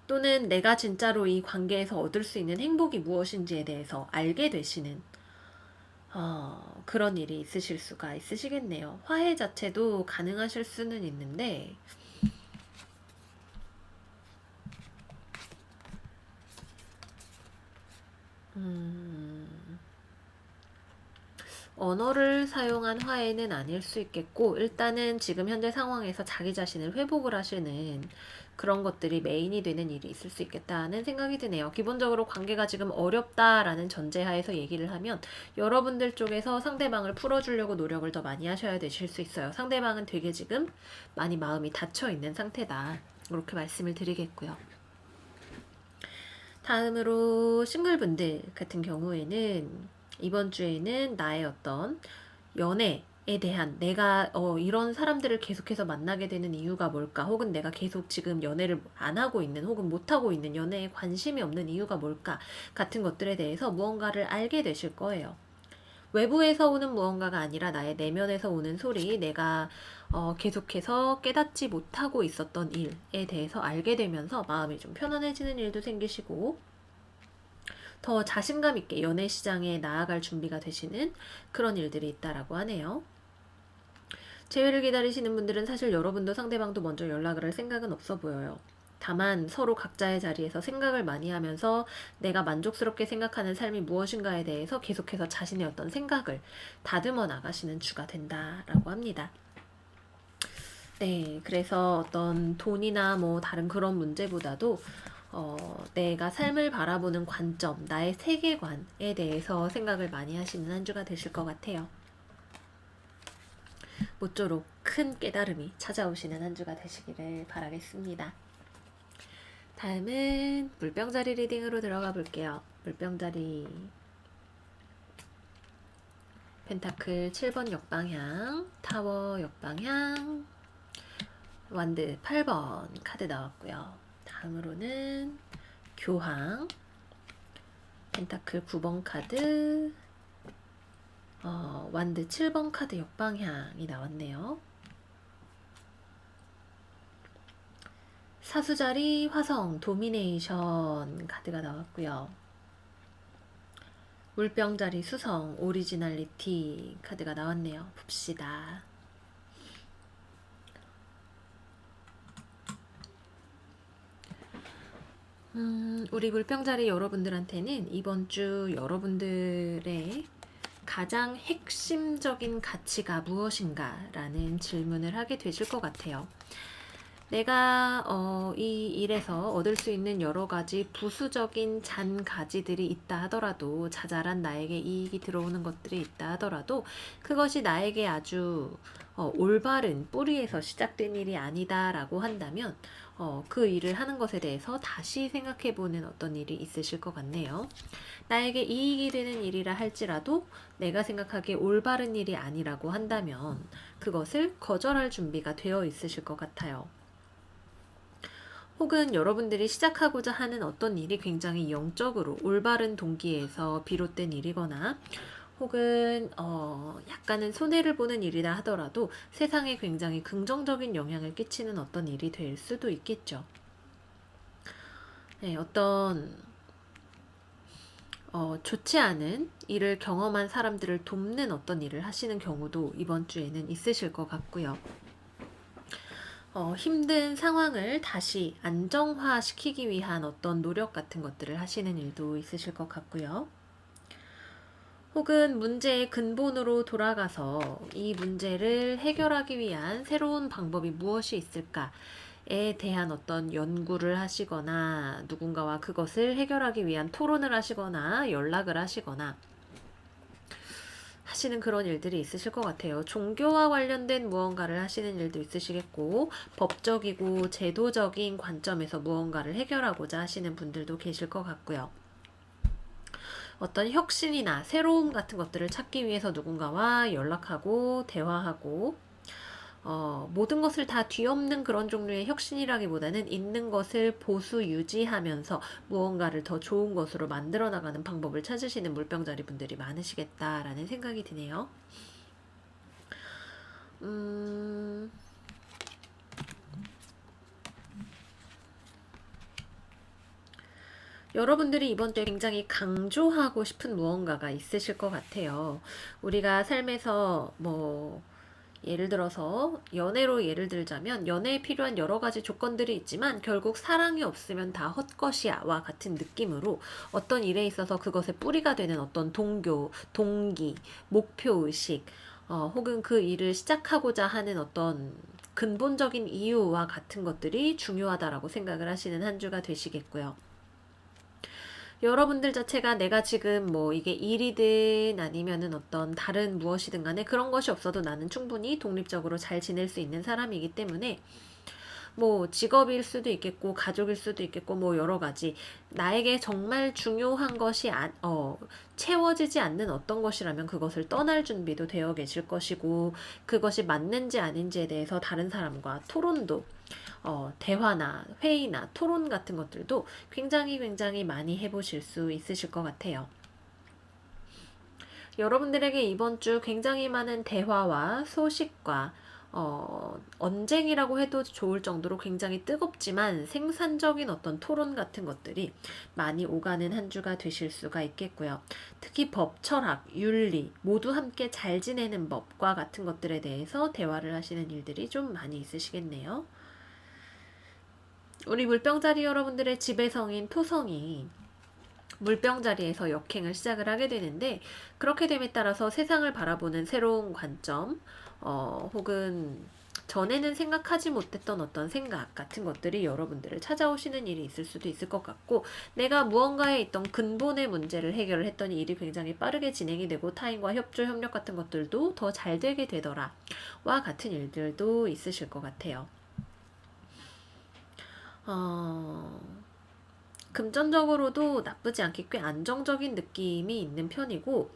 또는 내가 진짜로 이 관계에서 얻을 수 있는 행복이 무엇인지에 대해서 알게 되시는 그런 일이 있으실 수가 있으시겠네요. 화해 자체도 가능하실 수는 있는데 언어를 사용한 화해는 아닐 수 있겠고 일단은 지금 현재 상황에서 자기 자신을 회복을 하시는 그런 것들이 메인이 되는 일이 있을 수 있겠다는 생각이 드네요. 기본적으로 관계가 지금 어렵다라는 전제하에서 얘기를 하면 여러분들 쪽에서 상대방을 풀어주려고 노력을 더 많이 하셔야 되실 수 있어요. 상대방은 되게 지금 많이 마음이 닫혀 있는 상태다. 이렇게 말씀을 드리겠고요. 다음으로 싱글분들 같은 경우에는 이번 주에는 나의 어떤 연애에 대한 내가 이런 사람들을 계속해서 만나게 되는 이유가 뭘까? 혹은 내가 계속 지금 연애를 안 하고 있는 혹은 못 하고 있는 연애에 관심이 없는 이유가 뭘까? 같은 것들에 대해서 무언가를 알게 되실 거예요. 외부에서 오는 무언가가 아니라 나의 내면에서 오는 소리, 내가 계속해서 깨닫지 못하고 있었던 일에 대해서 알게 되면서 마음이 좀 편안해지는 일도 생기시고 더 자신감 있게 연애 시장에 나아갈 준비가 되시는 그런 일들이 있다라고 하네요. 재회를 기다리시는 분들은 사실 여러분도 상대방도 먼저 연락을 할 생각은 없어 보여요. 다만 서로 각자의 자리에서 생각을 많이 하면서 내가 만족스럽게 생각하는 삶이 무엇인가에 대해서 계속해서 자신의 어떤 생각을 다듬어 나가시는 주가 된다라고 합니다. 네, 그래서 어떤 돈이나 뭐 다른 그런 문제보다도 내가 삶을 바라보는 관점, 나의 세계관에 대해서 생각을 많이 하시는 한 주가 되실 것 같아요. 모쪼록 큰 깨달음이 찾아오시는 한 주가 되시기를 바라겠습니다. 다음은 물병자리 리딩으로 들어가 볼게요. 물병자리 펜타클 7번 역방향, 타워 역방향, 완드 8번 카드 나왔고요. 다음으로는 교황, 펜타클 9번 카드, 완드 7번 카드 역방향이 나왔네요. 사수자리 화성 도미네이션 카드가 나왔고요. 물병자리 수성 오리지널리티 카드가 나왔네요. 봅시다. 우리 물병자리 여러분들한테는 이번 주 여러분들의 가장 핵심적인 가치가 무엇인가 라는 질문을 하게 되실 것 같아요. 내가 이 일에서 얻을 수 있는 여러 가지 부수적인 잔가지들이 있다 하더라도 자잘한 나에게 이익이 들어오는 것들이 있다 하더라도 그것이 나에게 아주 올바른 뿌리에서 시작된 일이 아니다라고 한다면 그 일을 하는 것에 대해서 다시 생각해보는 어떤 일이 있으실 것 같네요. 나에게 이익이 되는 일이라 할지라도 내가 생각하기에 올바른 일이 아니라고 한다면 그것을 거절할 준비가 되어 있으실 것 같아요. 혹은 여러분들이 시작하고자 하는 어떤 일이 굉장히 영적으로 올바른 동기에서 비롯된 일이거나 혹은 약간은 손해를 보는 일이라 하더라도 세상에 굉장히 긍정적인 영향을 끼치는 어떤 일이 될 수도 있겠죠. 네, 어떤 좋지 않은 일을 경험한 사람들을 돕는 어떤 일을 하시는 경우도 이번 주에는 있으실 것 같고요. 힘든 상황을 다시 안정화시키기 위한 어떤 노력 같은 것들을 하시는 일도 있으실 것 같고요. 혹은 문제의 근본으로 돌아가서 이 문제를 해결하기 위한 새로운 방법이 무엇이 있을까에 대한 어떤 연구를 하시거나 누군가와 그것을 해결하기 위한 토론을 하시거나 연락을 하시거나 하시는 그런 일들이 있으실 것 같아요. 종교와 관련된 무언가를 하시는 일도 있으시겠고 법적이고 제도적인 관점에서 무언가를 해결하고자 하시는 분들도 계실 것 같고요. 어떤 혁신이나 새로움 같은 것들을 찾기 위해서 누군가와 연락하고 대화하고 모든 것을 다 뒤엎는 그런 종류의 혁신이라기보다는 있는 것을 보수 유지하면서 무언가를 더 좋은 것으로 만들어 나가는 방법을 찾으시는 물병자리 분들이 많으시겠다라는 생각이 드네요. 여러분들이 이번 주에 굉장히 강조하고 싶은 무언가가 있으실 것 같아요. 우리가 삶에서 예를 들어서 연애로 예를 들자면 연애에 필요한 여러 가지 조건들이 있지만 결국 사랑이 없으면 다 헛것이야와 같은 느낌으로 어떤 일에 있어서 그것의 뿌리가 되는 어떤 동기, 목표의식, 혹은 그 일을 시작하고자 하는 어떤 근본적인 이유와 같은 것들이 중요하다라고 생각을 하시는 한 주가 되시겠고요. 여러분들 자체가 내가 지금 이게 일이든 아니면은 어떤 다른 무엇이든 간에 그런 것이 없어도 나는 충분히 독립적으로 잘 지낼 수 있는 사람이기 때문에 직업일 수도 있겠고 가족일 수도 있겠고 여러 가지 나에게 정말 중요한 것이 채워지지 않는 어떤 것이라면 그것을 떠날 준비도 되어 계실 것이고 그것이 맞는지 아닌지에 대해서 다른 사람과 토론도 대화나 회의나 토론 같은 것들도 굉장히 많이 해보실 수 있으실 것 같아요. 여러분들에게 이번 주 굉장히 많은 대화와 소식과 언쟁이라고 해도 좋을 정도로 굉장히 뜨겁지만 생산적인 어떤 토론 같은 것들이 많이 오가는 한 주가 되실 수가 있겠고요. 특히 법, 철학, 윤리 모두 함께 잘 지내는 법과 같은 것들에 대해서 대화를 하시는 일들이 좀 많이 있으시겠네요. 우리 물병자리 여러분들의 지배성인 토성이 물병자리에서 역행을 시작을 하게 되는데 그렇게 됨에 따라서 세상을 바라보는 새로운 관점 혹은 전에는 생각하지 못했던 어떤 생각 같은 것들이 여러분들을 찾아오시는 일이 있을 수도 있을 것 같고 내가 무언가에 있던 근본의 문제를 해결을 했더니 일이 굉장히 빠르게 진행이 되고 타인과 협조, 협력 같은 것들도 더 잘 되게 되더라 와 같은 일들도 있으실 것 같아요. 금전적으로도 나쁘지 않게 꽤 안정적인 느낌이 있는 편이고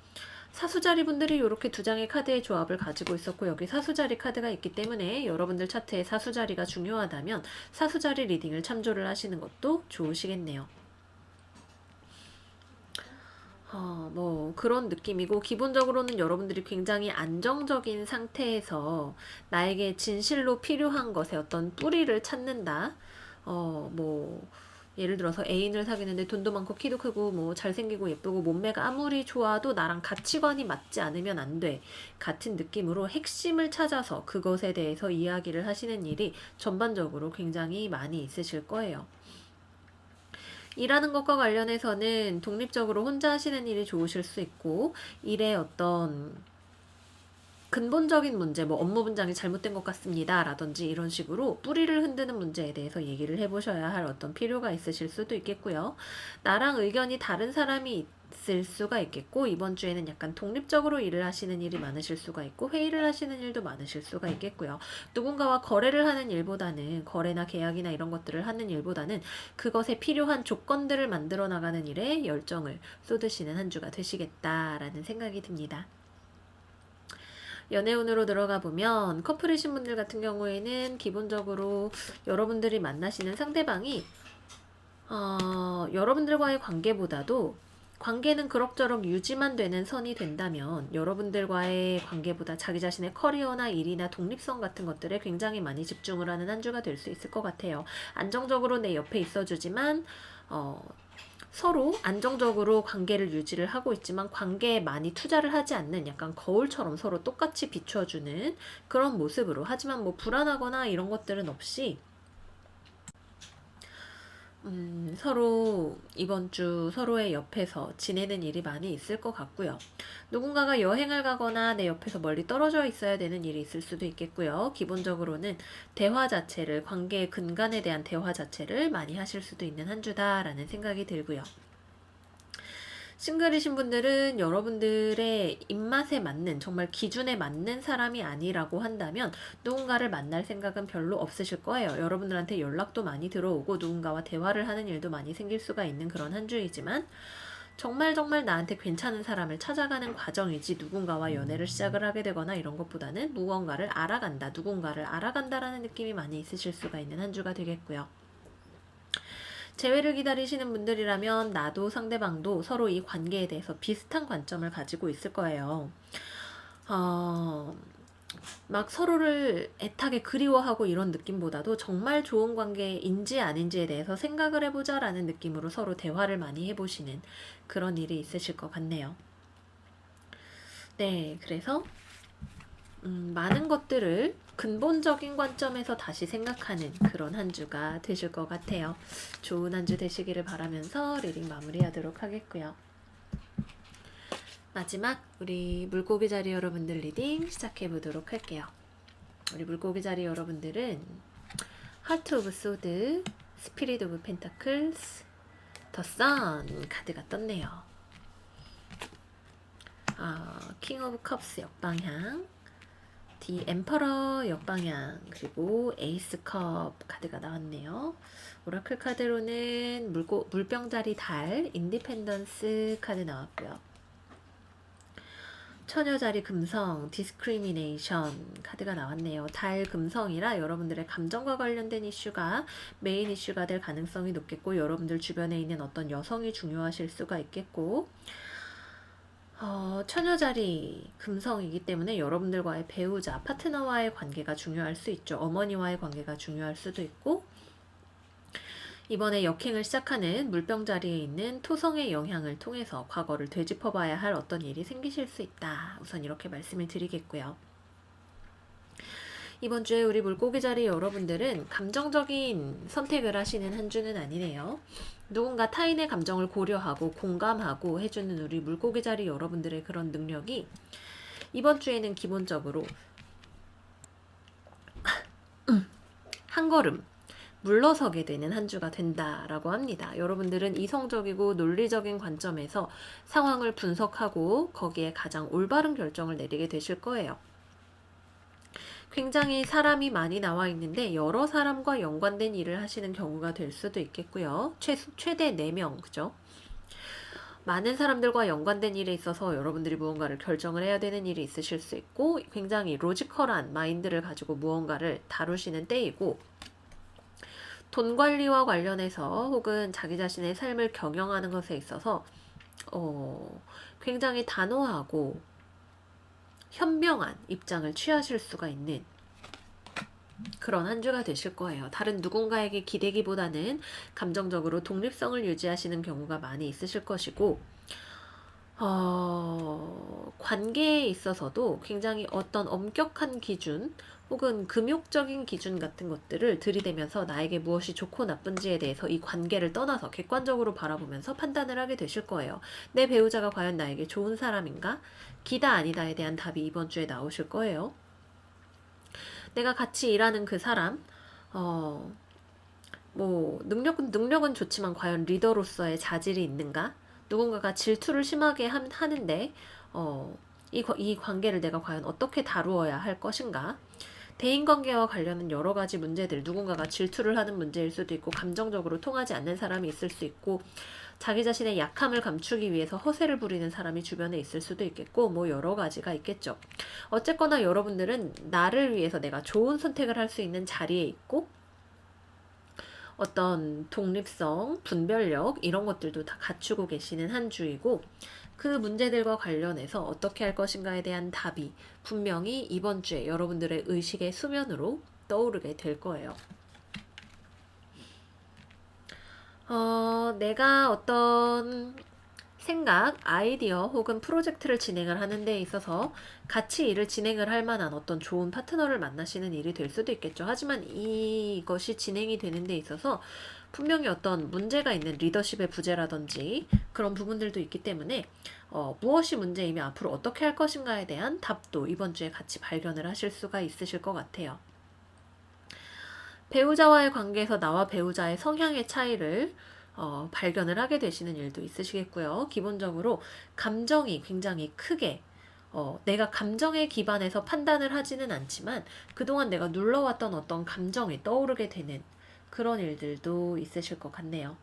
사수자리 분들이 이렇게 두 장의 카드의 조합을 가지고 있었고 여기 사수자리 카드가 있기 때문에 여러분들 차트에 사수자리가 중요하다면 사수자리 리딩을 참조를 하시는 것도 좋으시겠네요. 그런 느낌이고 기본적으로는 여러분들이 굉장히 안정적인 상태에서 나에게 진실로 필요한 것에 어떤 뿌리를 찾는다. 예를 들어서 애인을 사귀는데 돈도 많고 키도 크고 잘생기고 예쁘고 몸매가 아무리 좋아도 나랑 가치관이 맞지 않으면 안 돼. 같은 느낌으로 핵심을 찾아서 그것에 대해서 이야기를 하시는 일이 전반적으로 굉장히 많이 있으실 거예요. 일하는 것과 관련해서는 독립적으로 혼자 하시는 일이 좋으실 수 있고 일의 어떤 근본적인 문제, 업무 분장이 잘못된 것 같습니다. 라든지 이런 식으로 뿌리를 흔드는 문제에 대해서 얘기를 해보셔야 할 어떤 필요가 있으실 수도 있겠고요. 나랑 의견이 다른 사람이 있을 수가 있겠고 이번 주에는 약간 독립적으로 일을 하시는 일이 많으실 수가 있고 회의를 하시는 일도 많으실 수가 있겠고요. 누군가와 거래를 하는 일보다는 거래나 계약이나 이런 것들을 하는 일보다는 그것에 필요한 조건들을 만들어 나가는 일에 열정을 쏟으시는 한 주가 되시겠다라는 생각이 듭니다. 연애운으로 들어가 보면 커플이신 분들 같은 경우에는 기본적으로 여러분들이 만나시는 상대방이 여러분들과의 관계보다도 관계는 그럭저럭 유지만 되는 선이 된다면 여러분들과의 관계보다 자기 자신의 커리어나 일이나 독립성 같은 것들에 굉장히 많이 집중을 하는 한 주가 될 수 있을 것 같아요. 안정적으로 내 옆에 있어주지만 서로 안정적으로 관계를 유지를 하고 있지만 관계에 많이 투자를 하지 않는 약간 거울처럼 서로 똑같이 비춰주는 그런 모습으로 하지만 불안하거나 이런 것들은 없이 서로 이번 주 서로의 옆에서 지내는 일이 많이 있을 것 같고요. 누군가가 여행을 가거나 내 옆에서 멀리 떨어져 있어야 되는 일이 있을 수도 있겠고요. 기본적으로는 대화 자체를, 관계의 근간에 대한 대화 자체를 많이 하실 수도 있는 한 주다라는 생각이 들고요. 싱글이신 분들은 여러분들의 입맛에 맞는 정말 기준에 맞는 사람이 아니라고 한다면 누군가를 만날 생각은 별로 없으실 거예요. 여러분들한테 연락도 많이 들어오고 누군가와 대화를 하는 일도 많이 생길 수가 있는 그런 한 주이지만 정말 정말 나한테 괜찮은 사람을 찾아가는 과정이지 누군가와 연애를 시작을 하게 되거나 이런 것보다는 무언가를 알아간다, 누군가를 알아간다라는 느낌이 많이 있으실 수가 있는 한 주가 되겠고요. 재회를 기다리시는 분들이라면 나도 상대방도 서로 이 관계에 대해서 비슷한 관점을 가지고 있을 거예요. 막 서로를 애타게 그리워하고 이런 느낌보다도 정말 좋은 관계인지 아닌지에 대해서 생각을 해보자 라는 느낌으로 서로 대화를 많이 해보시는 그런 일이 있으실 것 같네요. 네, 그래서 많은 것들을 근본적인 관점에서 다시 생각하는 그런 한 주가 되실 것 같아요. 좋은 한 주 되시기를 바라면서 리딩 마무리하도록 하겠고요. 마지막 우리 물고기 자리 여러분들 리딩 시작해 보도록 할게요. 우리 물고기 자리 여러분들은 하트 오브 소드, 스피릿 오브 펜타클스, 더 선 카드가 떴네요. 킹 오브 컵스 역방향, 디 엠퍼러 역방향, 그리고 에이스 컵 카드가 나왔네요. 오라클 카드로는 물병자리 달, 인디펜던스 카드 나왔고요. 처녀자리 금성, 디스크리미네이션 카드가 나왔네요. 달 금성이라 여러분들의 감정과 관련된 이슈가 메인 이슈가 될 가능성이 높겠고, 여러분들 주변에 있는 어떤 여성이 중요하실 수가 있겠고, 처녀자리 금성이기 때문에 여러분들과의 배우자, 파트너와의 관계가 중요할 수 있죠. 어머니와의 관계가 중요할 수도 있고, 이번에 역행을 시작하는 물병자리에 있는 토성의 영향을 통해서 과거를 되짚어봐야 할 어떤 일이 생기실 수 있다. 우선 이렇게 말씀을 드리겠고요. 이번 주에 우리 물고기 자리 여러분들은 감정적인 선택을 하시는 한 주는 아니네요. 누군가 타인의 감정을 고려하고 공감하고 해주는 우리 물고기 자리 여러분들의 그런 능력이 이번 주에는 기본적으로 한 걸음 물러서게 되는 한 주가 된다라고 합니다. 여러분들은 이성적이고 논리적인 관점에서 상황을 분석하고 거기에 가장 올바른 결정을 내리게 되실 거예요. 굉장히 사람이 많이 나와 있는데 여러 사람과 연관된 일을 하시는 경우가 될 수도 있겠고요. 최대 4명, 그죠? 많은 사람들과 연관된 일에 있어서 여러분들이 무언가를 결정을 해야 되는 일이 있으실 수 있고, 굉장히 로지컬한 마인드를 가지고 무언가를 다루시는 때이고, 돈 관리와 관련해서 혹은 자기 자신의 삶을 경영하는 것에 있어서 굉장히 단호하고 현명한 입장을 취하실 수가 있는 그런 한 주가 되실 거예요. 다른 누군가에게 기대기보다는 감정적으로 독립성을 유지하시는 경우가 많이 있으실 것이고, 관계에 있어서도 굉장히 어떤 엄격한 기준 혹은 금욕적인 기준 같은 것들을 들이대면서 나에게 무엇이 좋고 나쁜지에 대해서 이 관계를 떠나서 객관적으로 바라보면서 판단을 하게 되실 거예요. 내 배우자가 과연 나에게 좋은 사람인가? 기다 아니다에 대한 답이 이번 주에 나오실 거예요. 내가 같이 일하는 그 사람, 능력은 좋지만 과연 리더로서의 자질이 있는가? 누군가가 질투를 심하게 하는데, 이 관계를 내가 과연 어떻게 다루어야 할 것인가? 대인관계와 관련된 여러 가지 문제들, 누군가가 질투를 하는 문제일 수도 있고, 감정적으로 통하지 않는 사람이 있을 수 있고, 자기 자신의 약함을 감추기 위해서 허세를 부리는 사람이 주변에 있을 수도 있겠고, 뭐 여러 가지가 있겠죠. 어쨌거나 여러분들은 나를 위해서 내가 좋은 선택을 할 수 있는 자리에 있고, 어떤 독립성, 분별력 이런 것들도 다 갖추고 계시는 한 주이고, 그 문제들과 관련해서 어떻게 할 것인가에 대한 답이 분명히 이번 주에 여러분들의 의식의 수면으로 떠오르게 될 거예요. 내가 어떤 생각, 아이디어 혹은 프로젝트를 진행을 하는 데 있어서 같이 일을 진행을 할 만한 어떤 좋은 파트너를 만나시는 일이 될 수도 있겠죠. 하지만 이것이 진행이 되는 데 있어서 분명히 어떤 문제가 있는 리더십의 부재라든지 그런 부분들도 있기 때문에 무엇이 문제이며 앞으로 어떻게 할 것인가에 대한 답도 이번 주에 같이 발견을 하실 수가 있으실 것 같아요. 배우자와의 관계에서 나와 배우자의 성향의 차이를 발견을 하게 되시는 일도 있으시겠고요. 기본적으로 감정이 굉장히 크게 내가 감정에 기반해서 판단을 하지는 않지만 그동안 내가 눌러왔던 어떤 감정이 떠오르게 되는 그런 일들도 있으실 것 같네요.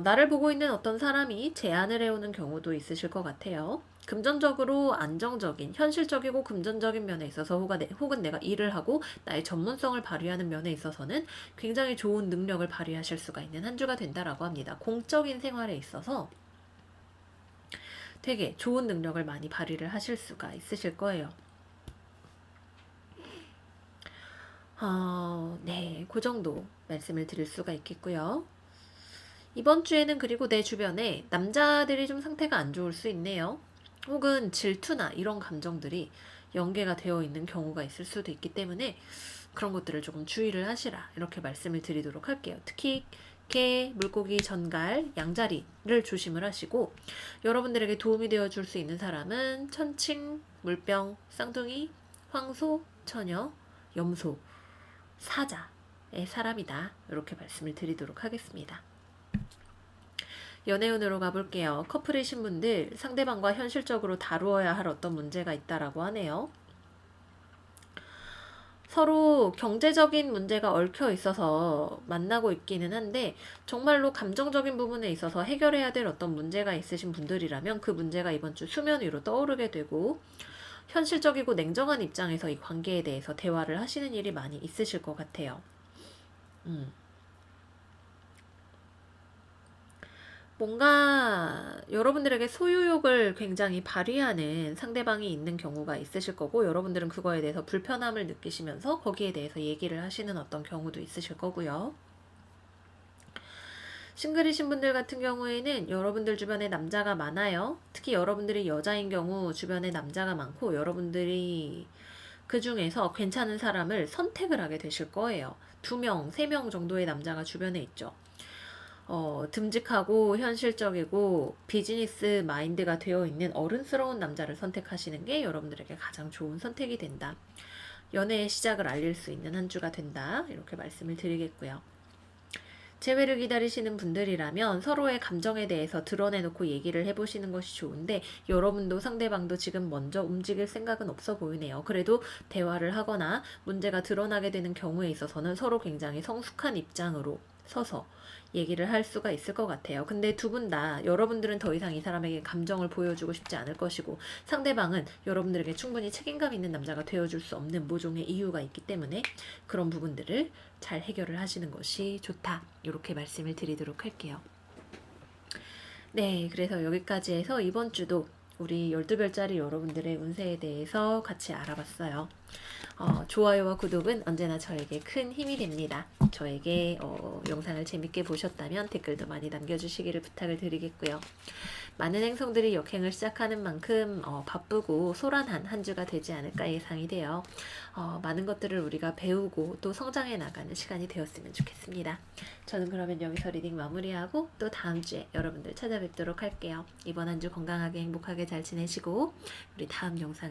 나를 보고 있는 어떤 사람이 제안을 해오는 경우도 있으실 것 같아요. 금전적으로 안정적인, 현실적이고 금전적인 면에 있어서 혹은 내가 일을 하고 나의 전문성을 발휘하는 면에 있어서는 굉장히 좋은 능력을 발휘하실 수가 있는 한 주가 된다라고 합니다. 공적인 생활에 있어서 되게 좋은 능력을 많이 발휘를 하실 수가 있으실 거예요. 네, 그 정도 말씀을 드릴 수가 있겠고요. 이번 주에는 그리고 내 주변에 남자들이 좀 상태가 안 좋을 수 있네요. 혹은 질투나 이런 감정들이 연계가 되어 있는 경우가 있을 수도 있기 때문에 그런 것들을 조금 주의를 하시라 이렇게 말씀을 드리도록 할게요. 특히 개, 물고기, 전갈, 양자리를 조심을 하시고 여러분들에게 도움이 되어 줄 수 있는 사람은 천칭, 물병, 쌍둥이, 황소, 처녀, 염소, 사자의 사람이다 이렇게 말씀을 드리도록 하겠습니다. 연애운으로 가볼게요. 커플이신 분들 상대방과 현실적으로 다루어야 할 어떤 문제가 있다라고 하네요. 서로 경제적인 문제가 얽혀 있어서 만나고 있기는 한데 정말로 감정적인 부분에 있어서 해결해야 될 어떤 문제가 있으신 분들이라면 그 문제가 이번 주 수면 위로 떠오르게 되고 현실적이고 냉정한 입장에서 이 관계에 대해서 대화를 하시는 일이 많이 있으실 것 같아요. 뭔가 여러분들에게 소유욕을 굉장히 발휘하는 상대방이 있는 경우가 있으실 거고 여러분들은 그거에 대해서 불편함을 느끼시면서 거기에 대해서 얘기를 하시는 어떤 경우도 있으실 거고요. 싱글이신 분들 같은 경우에는 여러분들 주변에 남자가 많아요. 특히 여러분들이 여자인 경우 주변에 남자가 많고 여러분들이 그 중에서 괜찮은 사람을 선택을 하게 되실 거예요. 2명, 3명 정도의 남자가 주변에 있죠. 듬직하고 현실적이고 비즈니스 마인드가 되어 있는 어른스러운 남자를 선택하시는 게 여러분들에게 가장 좋은 선택이 된다. 연애의 시작을 알릴 수 있는 한 주가 된다. 이렇게 말씀을 드리겠고요. 재회를 기다리시는 분들이라면 서로의 감정에 대해서 드러내놓고 얘기를 해보시는 것이 좋은데 여러분도 상대방도 지금 먼저 움직일 생각은 없어 보이네요. 그래도 대화를 하거나 문제가 드러나게 되는 경우에 있어서는 서로 굉장히 성숙한 입장으로 서서 얘기를 할 수가 있을 것 같아요. 근데 두 분 다 여러분들은 더 이상 이 사람에게 감정을 보여주고 싶지 않을 것이고 상대방은 여러분들에게 충분히 책임감 있는 남자가 되어줄 수 없는 모종의 이유가 있기 때문에 그런 부분들을 잘 해결을 하시는 것이 좋다. 이렇게 말씀을 드리도록 할게요. 네, 그래서 여기까지 해서 이번 주도 우리 12별짜리 여러분들의 운세에 대해서 같이 알아봤어요. 좋아요와 구독은 언제나 저에게 큰 힘이 됩니다. 저에게 영상을 재밌게 보셨다면 댓글도 많이 남겨주시기를 부탁을 드리겠고요. 많은 행성들이 역행을 시작하는 만큼 바쁘고 소란한 한 주가 되지 않을까 예상이 돼요. 많은 것들을 우리가 배우고 또 성장해 나가는 시간이 되었으면 좋겠습니다. 저는 그러면 여기서 리딩 마무리하고 또 다음 주에 여러분들 찾아뵙도록 할게요. 이번 한 주 건강하게 행복하게 잘 지내시고 우리 다음 영상에서